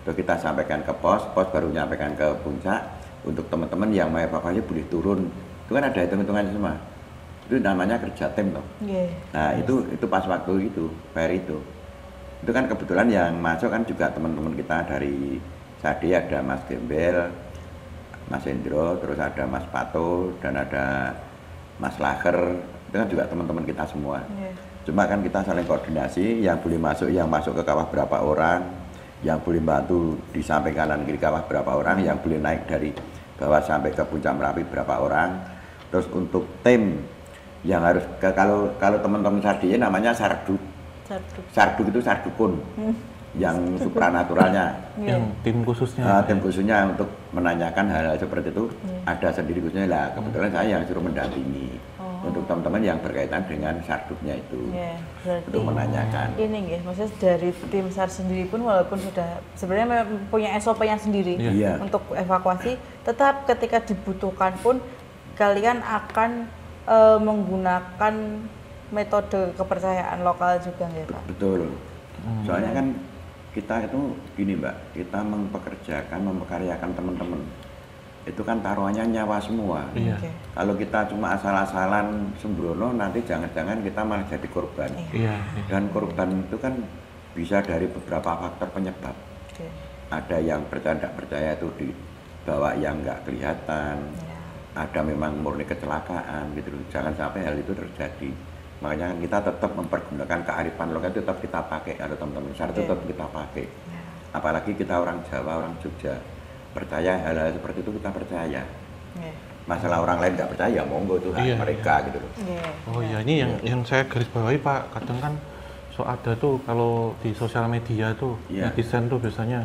Terus kita sampaikan ke pos baru menyampaikan ke puncak untuk teman-teman yang mau evakuasi boleh turun. Itu kan ada hitung-hitungannya semua. Itu namanya kerja tim toh. Nah, itu pas waktu itu, fair itu. Itu kan kebetulan yang masuk kan juga teman-teman kita dari Sadi, ada Mas Gembel, Mas Endro, terus ada Mas Pato, dan ada Mas Laker. Itu kan juga teman-teman kita semua. Cuma kan kita saling koordinasi, yang boleh masuk ke kawah berapa orang, yang boleh bantu di samping kanan kiri kawah berapa orang, yang boleh naik dari bawah sampai ke puncak Merapi berapa orang. Terus untuk tim yang harus kalau teman-teman Sadi namanya sarduk. Sarduk itu sardukun. Yang supranaturalnya. Yang tim khususnya. Tim khususnya untuk menanyakan hal-hal seperti itu ada sendiri khususnya lah. Kebetulan saya yang suruh mendampingi untuk teman-teman yang berkaitan dengan sarduknya itu. Untuk menanyakan. Ini maksudnya dari tim SAR sendiri pun walaupun sudah sebenarnya punya SOP-nya sendiri untuk evakuasi, tetap ketika dibutuhkan pun kalian akan menggunakan metode kepercayaan lokal juga ya Pak? Betul. Soalnya kan kita itu gini Mbak, kita mempekerjakan teman-teman. Itu kan taruhannya nyawa semua. Kalau kita cuma asal-asalan sembrono, nanti jangan-jangan kita malah jadi korban. Dan korban itu kan bisa dari beberapa faktor penyebab. Ada yang percaya tidak percaya itu dibawa yang nggak kelihatan. Ada memang murni kecelakaan gitu loh. Jangan sampai hal itu terjadi. Makanya kita tetap mempergunakan kearifan lokal itu tetap kita pakai, ada teman-teman SAR tetap kita pakai. Apalagi kita orang Jawa, orang Jogja, percaya hal-hal seperti itu kita percaya. Masalah orang lain nggak percaya, monggo itu hak mereka gitu loh. Oh iya, ini yang saya garis bawahi Pak, kadang kan ada tuh kalau di sosial media tuh netizen tuh biasanya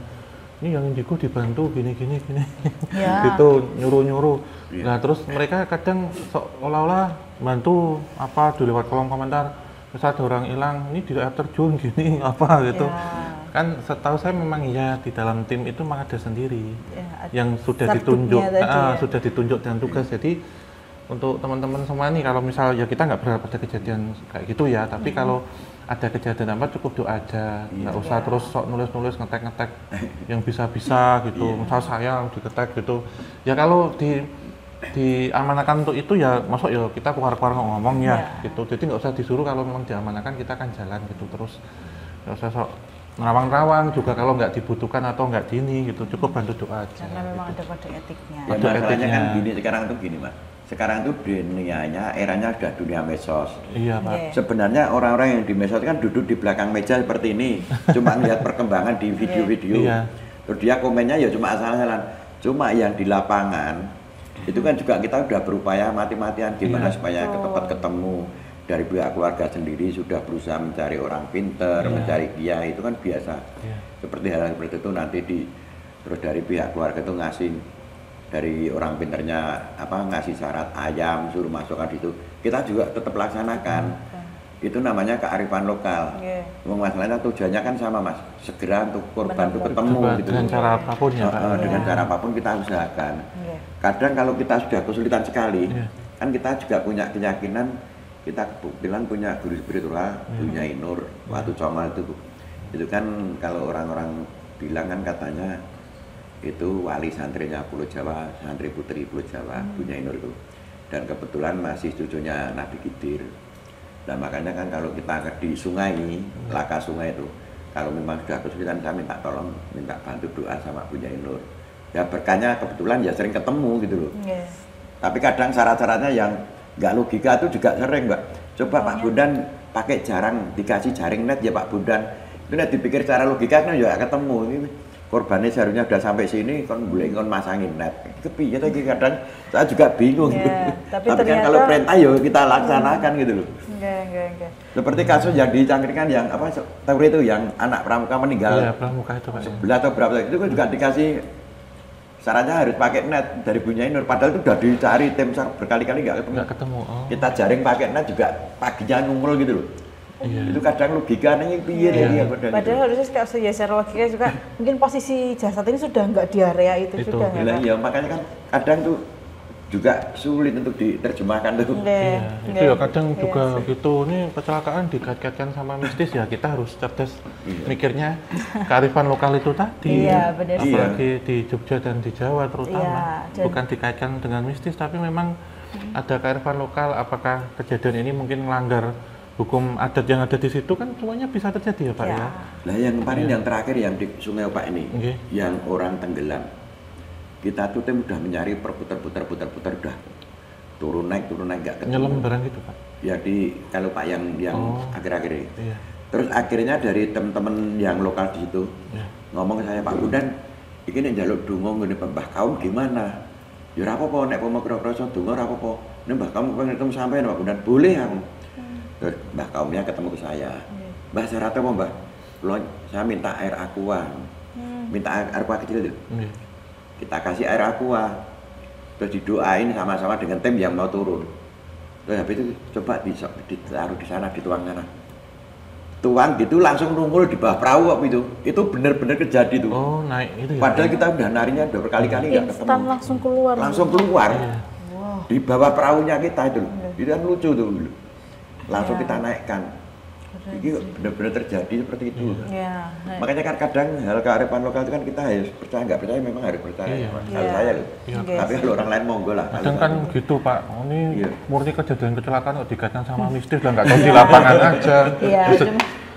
ini yang indigo dibantu gini gitu nyuruh nah terus mereka kadang seolah-olah bantu apa di lewat kolom komentar misal ada orang hilang ini di air terjun gini apa gitu kan setahu saya memang di dalam tim itu memang ada sendiri yang sudah ditunjuk sudah ditunjuk dengan tugas. Jadi untuk teman-teman semua nih kalau misal kita nggak berharap ada kejadian kayak gitu ya, tapi kalau ada kejadian apa cukup doa aja, nggak usah terus sok nulis-nulis ngetek yang bisa-bisa gitu. Misal saya diketek gitu ya, kalau diamanakan untuk itu ya masuk ya kita keluar-keluar ngomong gitu. Jadi nggak usah disuruh, kalau memang diamanakan kita akan jalan gitu terus, nggak usah sok nerawang-nerawang juga kalau nggak dibutuhkan atau nggak dini gitu, cukup bantu doa aja. Karena memang gitu. ada kode etiknya. Ya, masalahnya kan gini, sekarang tuh gini Mas. Sekarang tuh eranya sudah dunia medsos. Iya Pak. Sebenarnya orang-orang yang di medsos kan duduk di belakang meja seperti ini, cuma melihat perkembangan di video-video. Terus dia komennya ya cuma asal-asalan. Cuma yang di lapangan itu kan juga kita sudah berupaya mati-matian gimana supaya ketemu. Dari pihak keluarga sendiri sudah berusaha mencari orang pinter, mencari kiai, itu kan biasa. Seperti hal seperti itu nanti terus dari pihak keluarga itu ngasih, dari orang pinternya ngasih syarat ayam suruh masukkan di situ, kita juga tetap laksanakan. Itu namanya kearifan lokal. Masalahnya tujuannya kan sama Mas, segera untuk korban itu ketemu gitu. Dengan cara apapun ya Pak. Dengan cara apapun kita usahakan. Kadang kalau kita sudah kesulitan sekali, kan kita juga punya keyakinan, kita kebetulan punya guru spiritual, punya Nur, Watu Comal itu kan kalau orang-orang bilang kan katanya itu wali santrinya Pulau Jawa, santri putri Pulau Jawa, punya Nur itu. Dan kebetulan masih cucunya Nabi Khidir. Nah makanya kan kalau kita di sungai, laka sungai itu, kalau memang sudah kesulitan saya minta tolong, minta bantu doa sama punya Nur. Ya berkahnya kebetulan ya sering ketemu gitu loh. Tapi kadang syarat-syaratnya yang nggak logika itu juga sering Mbak. Coba Pak Bondan pakai jarang, dikasih jaring net ya Pak Bondan. Itu net dipikir secara logika kan juga ketemu. Ini korbannya seharusnya udah sampai sini, kon boleh kon masangin net. Kepiye tadi kadang saya juga bingung. Tapi kan kalau perintah ya kita laksanakan gitu loh. Enggak. Seperti kasus yang di Cangkringan yang tahu itu yang anak pramuka meninggal. Iya, pramuka itu Pak. Sebelah atau berapa itu kan juga dikasih syaratnya harus pakai net dari Bunyai Nur, padahal itu udah dicari tim SAR berkali-kali nggak ketemu. Oh. Kita jaring pakai net juga paginya nungul gitu loh. Itu kadang logikanya piye ya padahal harusnya kalau secara logika juga mungkin posisi jasad ini sudah enggak di area itu juga ya. Iya, makanya kan kadang tuh juga sulit untuk diterjemahkan tuh. Itu ya kadang juga gitu. Ini kecelakaan dikait-kaitkan sama mistis ya, kita harus cerdas mikirnya kearifan lokal itu tadi. Benar. Apalagi di Jogja dan di Jawa terutama, bukan dikaitkan dengan mistis, tapi memang ada kearifan lokal. Apakah kejadian ini mungkin melanggar hukum adat yang ada di situ, kan semuanya bisa terjadi ya Pak ya. Nah yang kemarin yang terakhir yang di Sungai Opak ini, yang orang tenggelam. Kita tuh udah mencari putar udah turun naik nggak ketemu. Nyelam barang gitu Pak? Ya kalau Pak yang akhir-akhir ini. Terus akhirnya dari teman-teman yang lokal di situ ngomong ke saya, Pak Bundan, ini njaluk donga ngene Mbah Kaum gimana? Ya ora apa-apa nek pomo krasa donga ora apa-apa. Nek Mbah Kaum pengen ketemu sampean Pak Bundan, boleh aku. Terus Mbah Kaumnya ketemu ke saya. Mbah syarat apa Mbah? Saya minta air aqua. Minta air aqua kecil itu. Kita kasih air aqua, terus didoain sama-sama dengan tim yang mau turun. Terus habis itu coba ditaruh di sana, dituang sana. Tuang gitu langsung nungul di bawah perahu itu benar-benar kejadian tuh. Oh naik itu ya. Padahal kita udah narinya udah berkali-kali nggak ketemu. Langsung keluar. Di bawah perahunya kita itu, itu kan lucu tuh. Langsung kita naikkan. Ini benar-benar terjadi seperti itu. Makanya kan kadang hal kearifan lokal itu kan kita harus percaya, nggak percaya memang harus percaya. Kalau saya loh. Tapi kalau orang lain monggo lah. Kadang kan gitu Pak, ini murni kejadian kecelakaan kok dikaitkan sama mistis lah, nggak tahu di lapangan aja.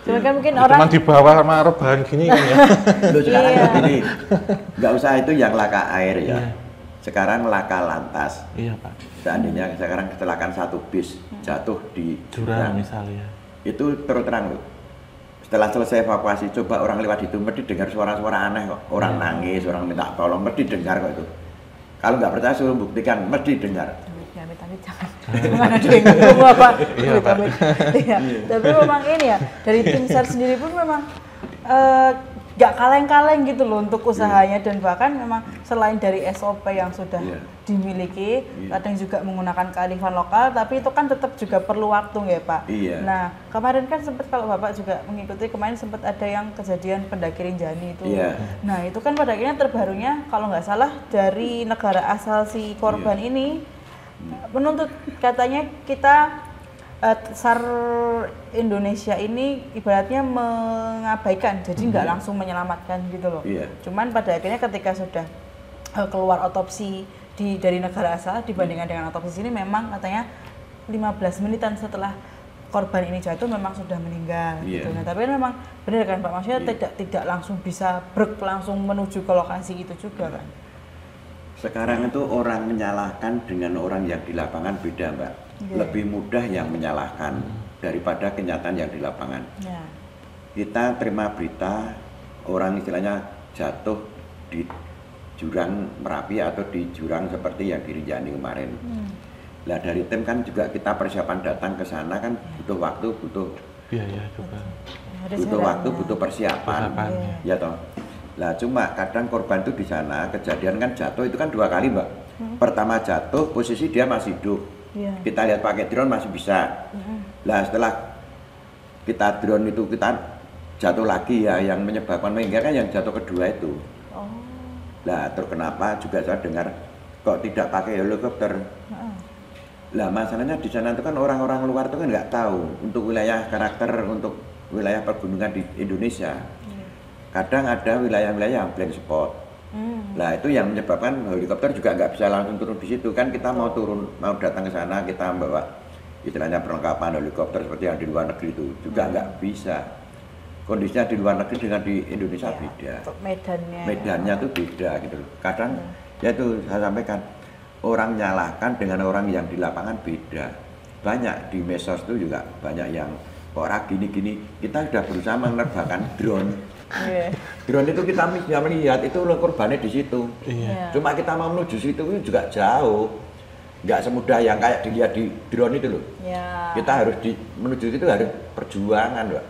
Cuma kan mungkin orang cuma di bawah sama rebahan gini kan ya. Loh sekarang begini, nggak usah itu yang laka air ya. Sekarang laka lantas. Iya Pak. Seandainya sekarang kecelakaan satu bis jatuh di jurang misalnya. Itu terus terang loh. Setelah selesai evakuasi, coba orang lewat itu mesti dengar suara-suara aneh kok. Orang nangis, orang minta tolong, mesti dengar kok itu. Kalau nggak percaya suruh buktikan, mesti dengar. Amit-amit jangan ada yang ngomong apa. Tapi memang ini ya, dari tim SAR sendiri pun memang nggak kaleng-kaleng gitu loh untuk usahanya, dan bahkan memang selain dari SOP yang sudah dimiliki, kadang juga menggunakan kearifan lokal, tapi itu kan tetap juga perlu waktu ya Pak. Nah kemarin kan sempat, kalau Bapak juga mengikuti, kemarin sempat ada yang kejadian pendaki Rinjani itu. Nah itu kan pada akhirnya terbarunya kalau nggak salah dari negara asal si korban ini menuntut, katanya kita SAR Indonesia ini ibaratnya mengabaikan, jadi nggak langsung menyelamatkan gitu loh. Cuman pada akhirnya ketika sudah keluar otopsi dari negara asal dibandingkan dengan otopsi sini, memang katanya 15 menitan setelah korban ini jatuh memang sudah meninggal. Gitu. Nah, tapi memang benar kan Pak, maksudnya tidak langsung bisa langsung menuju ke lokasi itu juga kan. Sekarang itu orang menyalahkan dengan orang yang di lapangan beda Mbak. Lebih mudah yang menyalahkan daripada kenyataan yang di lapangan. Kita terima berita orang istilahnya jatuh di jurang Merapi atau di jurang seperti yang di Rinjani kemarin. Lah dari tim kan juga kita persiapan datang ke sana kan butuh waktu, butuh biaya juga. Butuh waktu, butuh persiapan. Ya toh. Lah cuma kadang korban itu di sana kejadian kan jatuh itu kan 2 kali Mbak. Pertama jatuh posisi dia masih hidup. Kita lihat pakai drone masih bisa. Lah setelah kita drone itu kita jatuh lagi ya, yang menyebabkan meninggal kan yang jatuh kedua itu. Lah terus kenapa juga saya dengar kok tidak pakai helikopter. Lah masalahnya di sana itu kan orang-orang luar itu kan nggak tahu untuk wilayah karakter, untuk wilayah pergunungan di Indonesia. Kadang ada wilayah-wilayah yang blank spot. Lah itu yang menyebabkan helikopter juga nggak bisa langsung turun di situ kan. Kita mau turun, mau datang ke sana, kita membawa istilahnya perlengkapan helikopter seperti yang di luar negeri itu juga nggak bisa. Kondisinya di luar negeri dengan di Indonesia beda. Medannya tuh beda gitu loh. Kadang ya itu saya sampaikan, orang nyalahkan dengan orang yang di lapangan beda. Banyak di medsos itu juga banyak yang orang gini-gini. Kita sudah berusaha menerbangkan drone. Drone itu kita bisa melihat itu korbannya di situ. Cuma kita mau menuju situ juga jauh, nggak semudah yang kayak dilihat di drone itu loh. Kita harus menuju situ harus perjuangan Mbak.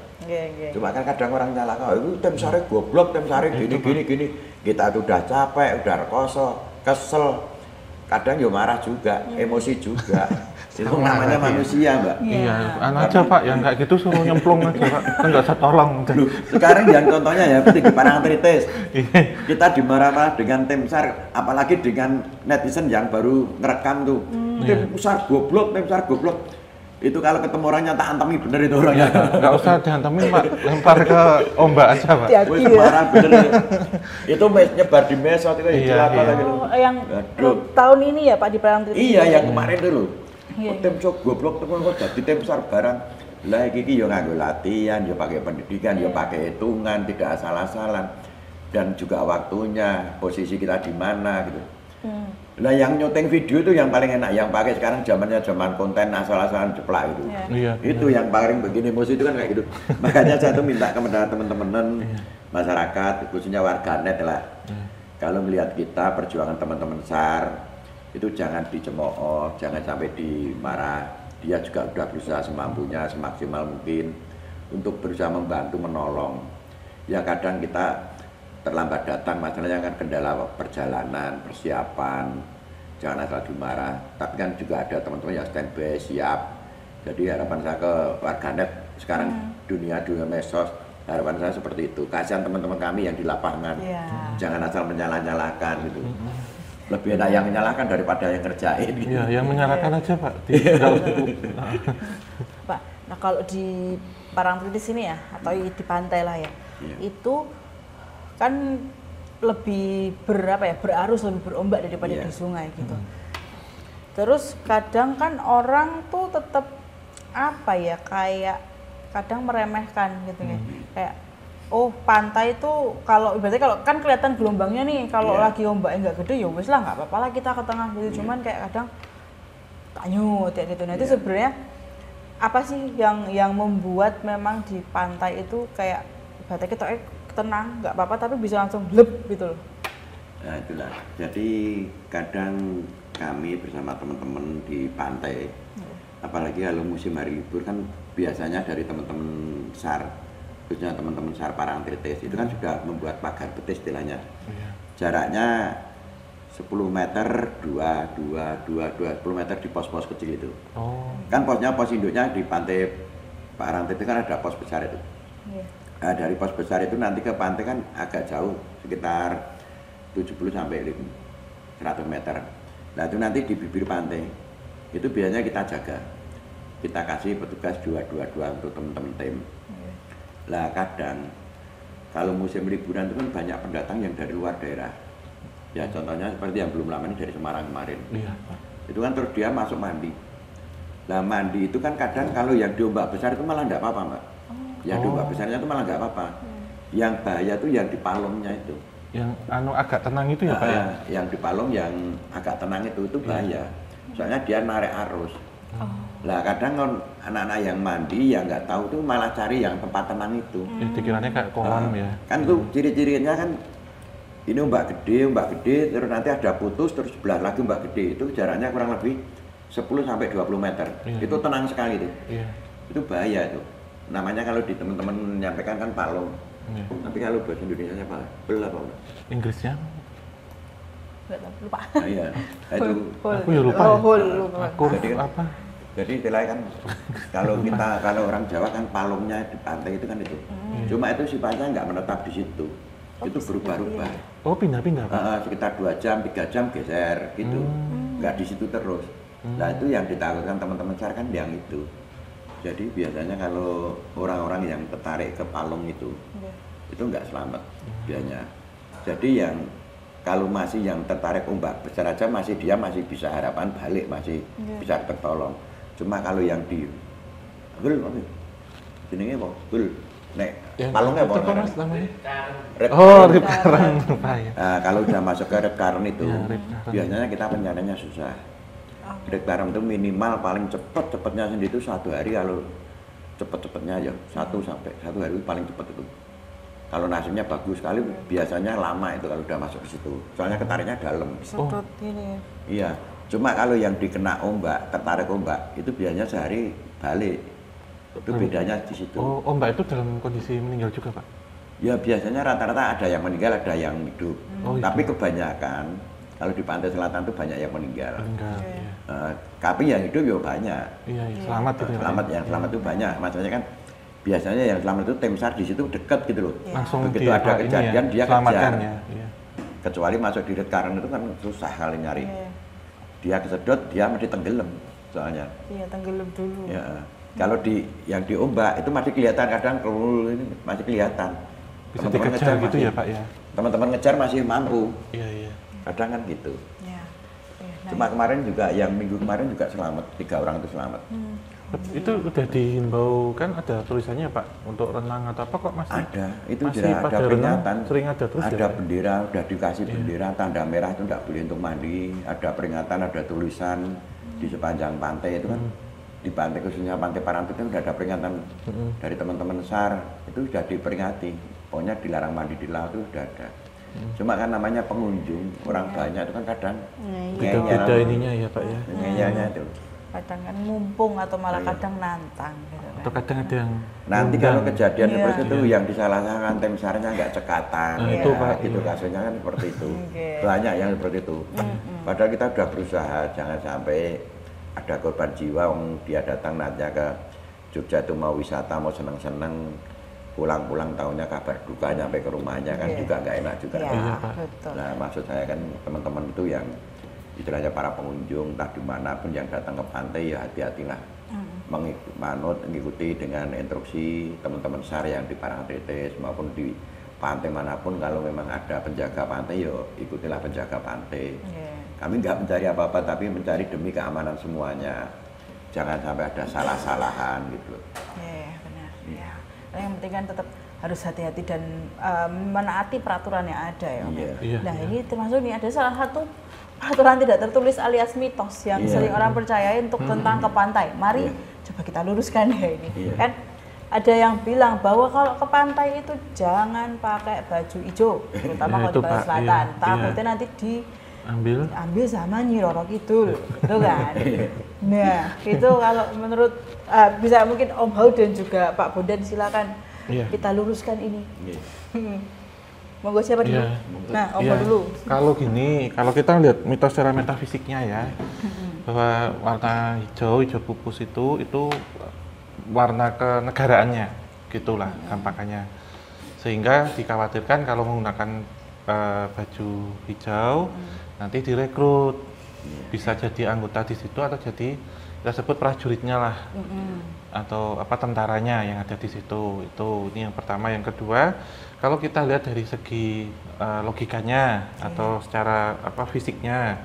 Cuma kan kadang orang nyalakan, itu tim SAR goblok, tim SAR gini. Kita udah capek, udah rekoso, kesel. kadang ya marah juga, emosi juga. Itu namanya manusia, Mbak. Iya, aja Pak, yang kayak gitu suruh nyemplung aja Pak, kan nggak usah tolong. Loh, sekarang yang contohnya ya, seperti di Parangtritis, kita dimarah-marah dengan tim SAR, apalagi dengan netizen yang baru ngerekam tuh, tim SAR goblok, tim SAR goblok. Itu kalau ketemu orangnya tak antemi bener itu orangnya. Nggak usah dihantemin Pak, lempar ke ombak aja Pak. Wih, marah bener. Itu nyebar di medsos itu yang tahun ini ya Pak di Parangtritis. Iya, yang kemarin dulu. Tim sok goblok temen kok jadi tim SAR barang. Lah iki yo nganggo latihan, yo pakai pendidikan, yo pakai hitungan, tidak asal-asalan. Dan juga waktunya, posisi kita di mana gitu. Lah yang nyuting video itu yang paling enak, yang pakai sekarang zamannya zaman konten asal-asalan jeplak itu. Itu yang paling begini emosi itu kan kayak gitu. Makanya saya tuh minta kepada teman-teman masyarakat, khususnya warganet lah. Kalau melihat kita perjuangan teman-teman SAR itu jangan dicemooh, jangan sampai dimarah. Dia juga udah berusaha semampunya, semaksimal mungkin untuk berusaha membantu, menolong. Ya kadang kita terlambat datang, masalahnya kan kendala perjalanan, persiapan, jangan asal dimarah. Tapi kan juga ada teman-teman yang standby, siap. Jadi harapan saya ke warganet sekarang dunia medsos, harapan saya seperti itu. Kasihan teman-teman kami yang di lapangan, jangan asal menyalah-nyalahkan gitu. Lebih enak yang menyalahkan daripada yang ngerjain gitu. Iya, yang menyalahkan aja Pak. Pak, nah kalau di Parangtritis ini ya, atau di pantai lah ya, itu kan lebih berarus, lebih berombak daripada di sungai gitu. Terus kadang kan orang tuh tetap kayak kadang meremehkan gitu ya. Kayak pantai itu kalau ibaratnya kalau kan kelihatan gelombangnya nih, kalau lagi ombaknya nggak gede ya wes lah nggak apa-apa lah kita ke tengah gitu. Cuman kayak kadang tanyut ya gitu. Nah itu sebenarnya apa sih yang membuat memang di pantai itu kayak ibaratnya kita tenang nggak apa-apa tapi bisa langsung bleb gitu loh. Nah itulah, jadi kadang kami bersama teman-teman di pantai, apalagi kalau musim hari libur kan biasanya dari teman-teman SAR, khususnya teman-teman SAR Parangtritis itu kan sudah membuat pagar betis istilahnya. Jaraknya 10 meter, 10 meter di pos-pos kecil itu. Kan pos induknya di pantai Parangtritis kan ada pos besar itu. Nah, dari pos besar itu nanti ke pantai kan agak jauh, sekitar 70 sampai 100 meter. Nah itu nanti di bibir pantai, itu biasanya kita jaga. Kita kasih petugas 2 untuk teman-teman tim. Lah kadang, kalau musim liburan itu kan banyak pendatang yang dari luar daerah. Ya contohnya seperti yang belum lama ini dari Semarang kemarin. Itu kan terus dia masuk mandi. Lah mandi itu kan kadang kalau yang di ombak besar itu malah enggak apa-apa Mbak. Yang di ombak besarnya itu malah enggak apa-apa. Yang bahaya itu yang di palungnya itu. Yang agak tenang itu ya Pak ya? Yang di palung yang agak tenang itu bahaya. Soalnya dia narik arus. Lah kadang anak-anak yang mandi yang nggak tahu tuh malah cari yang tempat tenang itu. Dikiranya kayak kolam ya? Kan tuh ciri-cirinya kan ini ombak gede, terus nanti ada putus, terus sebelah lagi ombak gede. Itu jaraknya kurang lebih 10 sampai 20 meter. Itu tenang sekali tuh. Itu bahaya itu. Namanya kalau di teman-teman menyampaikan kan palung. Tapi kalau bahasa Indonesia apa? Bel apa? Inggrisnya? Nggak tahu, lupa. Iya. Itu aku ya lupa. Lupa. Aku apa? Jadi istilahnya kan kalau orang Jawa kan palungnya di pantai itu kan itu. Cuma itu sifatnya nggak menetap di situ. Itu berubah-ubah. Oh pindah-pindah Pak? Sekitar 2 jam, 3 jam geser gitu. Nggak di situ terus. Nah itu yang ditakutkan teman-teman SAR kan yang itu. Jadi biasanya kalau orang-orang yang tertarik ke palung itu nggak selamat biasanya. Jadi yang kalau masih yang tertarik ombak besar aja dia masih bisa harapan balik, masih bisa tertolong. Cuma kalau yang di gul apa? Jenenge apa? Gul. Nek palungnya apa? Rip current. Nah, kalau udah masuk ke rip current itu biasanya kita penyarannya susah. Rip current itu minimal paling cepatnya sendiri itu 1 hari, kalau cepatnya ya 1 hari paling cepat itu. Kalau nasibnya bagus sekali biasanya lama itu kalau udah masuk ke situ. Soalnya ketariknya dalam. Sedot ini ya. Iya. Cuma kalau yang dikena ombak, tertarik ombak itu biasanya sehari balik. Itu bedanya di situ. Oh, ombak itu dalam kondisi meninggal juga, Pak? Ya biasanya rata-rata ada yang meninggal, ada yang hidup. Tapi kebanyakan Kalau di pantai selatan tuh banyak yang meninggal. Iya. Tapi yang hidup ya banyak. Iya, selamat itu. Selamat yang selamat itu banyak. Maksudnya kan biasanya yang selamat itu tim SAR di situ dekat gitu loh. Langsung begitu ada kejadian dia kejar. Ya. Kecuali masuk di red current itu kan susah kali nyari. Dia kesedot, dia mesti tenggelam soalnya. Iya, tenggelam dulu. Ya. Kalau yang di ombak itu masih kelihatan, kadang kalau ini masih kelihatan. Bisa dikejar gitu ya Pak ya. Teman-teman ngejar masih mampu. Iya. Kadang kan gitu. Iya. Nah, Cuma kemarin juga, yang minggu kemarin juga selamat, 3 orang itu selamat. Itu udah dihimbau kan, ada tulisannya Pak untuk renang atau apa kok masih? Ada, itu masih sudah ada peringatan. Sering ada terus ada ya, bendera, udah dikasih bendera, tanda merah itu tidak boleh untuk mandi. Ada peringatan, ada tulisan di sepanjang pantai itu kan. Di pantai khususnya Pantai Parangtritis itu sudah ada peringatan dari teman-teman SAR, itu sudah diperingati. Pokoknya dilarang mandi di laut itu sudah ada. Cuma kan namanya pengunjung, orang banyak itu kan kadang beda ininya ya Pak ya. ngeyelnya itu. kadang kan mumpung atau malah kadang nantang gitu kan. Atau kadang ada yang nanti kalau kejadian seperti itu yang disalahkan tim SAR-nya nggak cekatan, itu Pak, gitu kasusnya kan seperti itu. Okay. Banyak yang seperti itu. Padahal kita sudah berusaha jangan sampai ada korban jiwa. Dia datang nanti ke Jogja itu mau wisata, mau seneng-seneng, pulang-pulang tahunya kabar duka nyampe ke rumahnya kan juga nggak enak juga. Betul. Nah maksud saya kan teman-teman itu yang istilahnya para pengunjung entah dimanapun yang datang ke pantai ya hati-hatilah mengikuti dengan instruksi teman-teman SAR yang di Parangtritis maupun di pantai manapun. Kalau memang ada penjaga pantai yo ikutilah penjaga pantai. Kami nggak mencari apa-apa tapi mencari demi keamanan semuanya, jangan sampai ada salah-salahan gitu loh. Benar. Ya. Yang penting kan tetap harus hati-hati dan menaati peraturan yang ada ya. Nah ini termasuk nih ada salah satu peraturan tidak tertulis alias mitos yang sering orang percaya untuk tentang ke pantai. Mari coba kita luruskan ya ini. Kan ada yang bilang bahwa kalau ke pantai itu jangan pakai baju hijau, terutama kalau di Pantai Selatan. Takutnya nanti diambil sama Nyi Roro Kidul, gitu kan. Nah, itu kalau menurut bisa mungkin Om Hao dan juga Pak Bondan silakan kita luruskan ini. Monggo siapa dulu? Nah, Om Hao dulu. Kalau gini, kalau kita lihat mitos secara metafisiknya ya, bahwa warna hijau pupus itu warna kenegaraannya, gitulah gampangnya. Sehingga dikhawatirkan kalau menggunakan baju hijau nanti direkrut, bisa jadi anggota di situ atau jadi kita sebut prajuritnya lah, atau apa tentaranya yang ada di situ. Itu ini yang pertama. Yang kedua, kalau kita lihat dari segi logikanya atau secara fisiknya,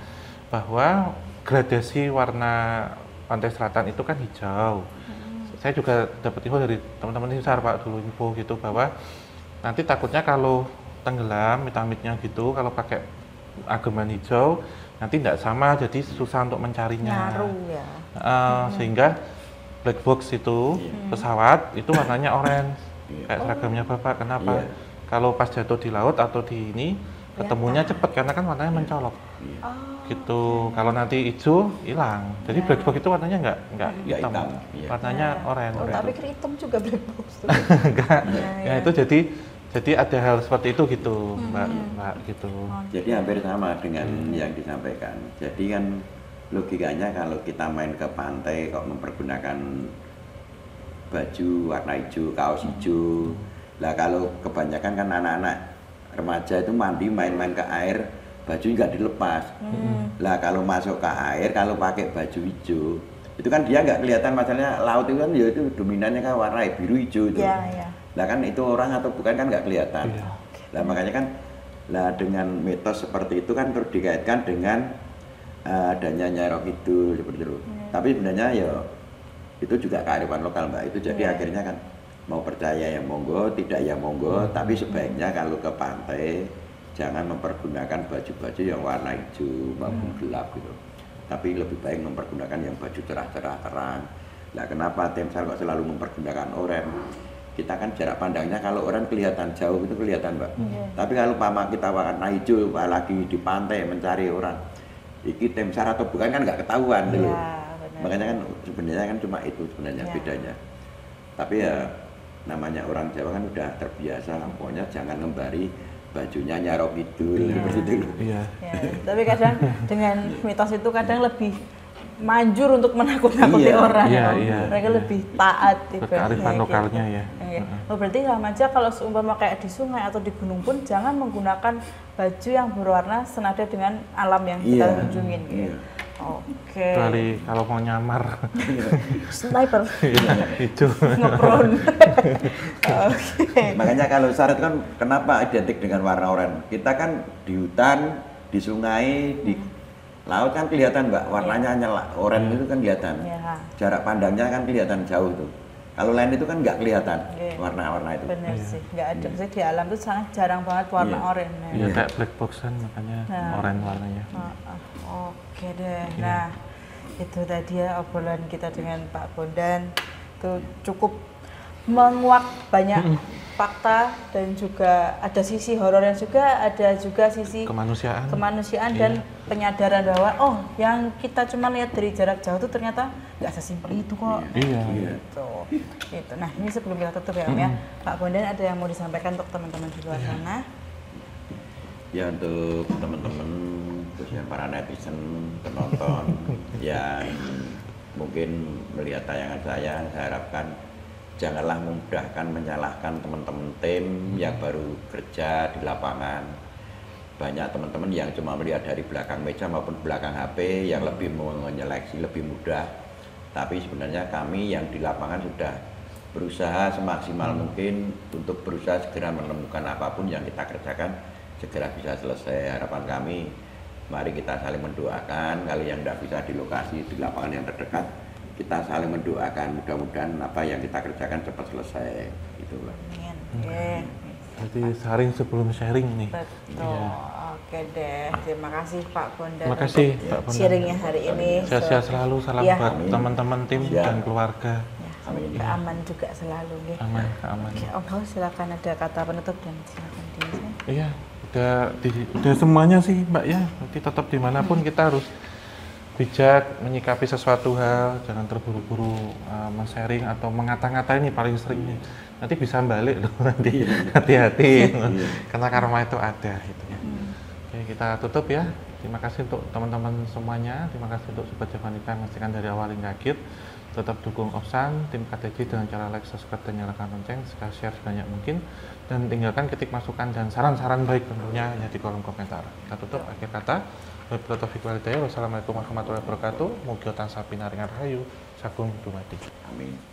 bahwa gradasi warna pantai selatan itu kan hijau. Saya juga dapat info dari teman-teman SAR Pak dulu info gitu bahwa nanti takutnya kalau tenggelam amit-amitnya gitu, kalau pakai ageman hijau nanti tidak sama, jadi susah untuk mencarinya. Nyaru ya. Sehingga black box itu pesawat itu warnanya orange kayak seragamnya Bapak. Kenapa? Kalau pas jatuh di laut atau di ini ketemunya cepat karena kan warnanya mencolok. Gitu. Kalau nanti hijau hilang. Jadi black box itu warnanya enggak hitam. Warnanya oranye. Tapi hitam juga black box. Enggak. Ya itu jadi ada hal seperti itu gitu, Mbak gitu. Jadi hampir sama dengan yang disampaikan. Jadi kan logikanya kalau kita main ke pantai kok mempergunakan baju warna hijau, kaos hijau. Lah kalau kebanyakan kan anak-anak remaja itu mandi main-main ke air, baju nggak dilepas. Lah kalau masuk ke air kalau pakai baju hijau, itu kan dia nggak kelihatan, masalahnya laut itu kan ya itu dominannya kan warna biru hijau itu. Lah kan itu orang atau bukan kan nggak kelihatan. Lah makanya kan lah dengan mitos seperti itu kan terus dikaitkan dengan adanya Nyai Roro Kidul seperti itu. Tapi sebenarnya ya itu juga kearifan lokal Mbak. Itu jadi akhirnya kan mau percaya ya monggo, tidak ya monggo, tapi sebaiknya kalau ke pantai jangan mempergunakan baju-baju yang warna hijau maupun gelap gitu. Tapi lebih baik mempergunakan yang baju cerah-cerah terang. Lah kenapa tim SAR kok selalu mempergunakan oranye? Kita kan jarak pandangnya kalau orang kelihatan jauh itu kelihatan Mbak. Tapi kalau pama kita warna hijau lagi di pantai mencari orang, iki tim SAR atau bukan kan nggak ketahuan dulu. Makanya kan sebenarnya kan cuma itu sebenarnya bedanya. Tapi ya namanya orang Jawa kan udah terbiasa, pokoknya jangan ngembari bajunya nyarok itu seperti itu. Iya. Ya, tapi kadang dengan mitos itu kadang lebih manjur untuk menakut-nakuti Iya, orang. iya, Om. iya. Mereka lebih taat Kearifan lokalnya ya. Iya. Oh, berarti sama aja kalau seumpama kayak di sungai atau di gunung pun jangan menggunakan baju yang berwarna senada dengan alam yang kita Iya, kunjungin gitu. iya. Oke. Kecuali kalau mau nyamar Sniper. hijau. Ngepron. Oke. Makanya kalau syarat kan kenapa identik dengan warna oranye? Kita kan di hutan, di sungai, di laut kan kelihatan Mbak, warnanya nyala. Oranye itu kan kelihatan. Ya. Jarak pandangnya kan kelihatan jauh tuh. Kalau lain itu kan nggak kelihatan Iya. warna-warna itu. Bener sih, nggak ada. Maksudnya di alam tuh sangat jarang banget warna Iya. oranye. Iya kayak black box kan makanya Nah. oranye warnanya. Oke deh. Nah, itu tadi ya obrolan kita dengan Pak Bondan. Itu cukup menguak banyak fakta dan juga ada sisi horornya juga, ada juga sisi kemanusiaan dan penyadaran bahwa oh, yang kita cuma lihat dari jarak jauh itu ternyata nggak sesimpel itu kok. Iya. Gitu. Nah, ini sebelum kita tutup ya, Om ya. Pak Bondan ada yang mau disampaikan untuk teman-teman di luar sana? Ya untuk teman-teman khususnya para netizen penonton yang mungkin melihat tayangan saya harapkan janganlah memudahkan menyalahkan teman-teman tim yang baru kerja di lapangan. Banyak teman-teman yang cuma melihat dari belakang meja maupun belakang HP yang lebih menyeleksi lebih mudah. Tapi sebenarnya kami yang di lapangan sudah berusaha semaksimal mungkin untuk berusaha segera menemukan apapun yang kita kerjakan segera bisa selesai. Harapan kami mari kita saling mendoakan, kalau yang tidak bisa di lokasi di lapangan yang terdekat kita saling mendoakan, mudah-mudahan apa yang kita kerjakan cepat selesai gitu Pak. Jadi sharing sebelum sharing nih. Betul. Iya. Oke deh. Terima kasih Pak Bondan. Terima kasih Pak Bondan. Sharingnya hari ini. Sehat-sehat selalu, salam Ya. buat teman-teman tim dan keluarga. Ya, semoga aman juga selalu nih. Aman, aman. Oke, Om Hao silakan ada kata penutup dan silakan di Iya, udah semuanya sih Mbak ya. Nanti tetap dimanapun kita harus bijak menyikapi sesuatu hal, jangan terburu-buru men-sharing atau mengata-ngatain ini paling seringnya. Nanti bisa balik loh nanti. Hati-hati. Karena karma itu ada gitu ya. Oke, kita tutup ya. Terima kasih untuk teman-teman semuanya. Terima kasih untuk Sobat Javanika yang menyaksikan dari awal hingga akhir. Tetap dukung Opsan, tim KTJ dengan cara like, subscribe, dan nyalakan lonceng, share sebanyak mungkin, dan tinggalkan ketik masukan dan saran-saran baik tentunya hanya di kolom komentar. Kita tutup akhir kata. Wassalamualaikum warahmatullahi wabarakatuh. Mugi tansah pinaringan rahayu sagung dumadi. Amin.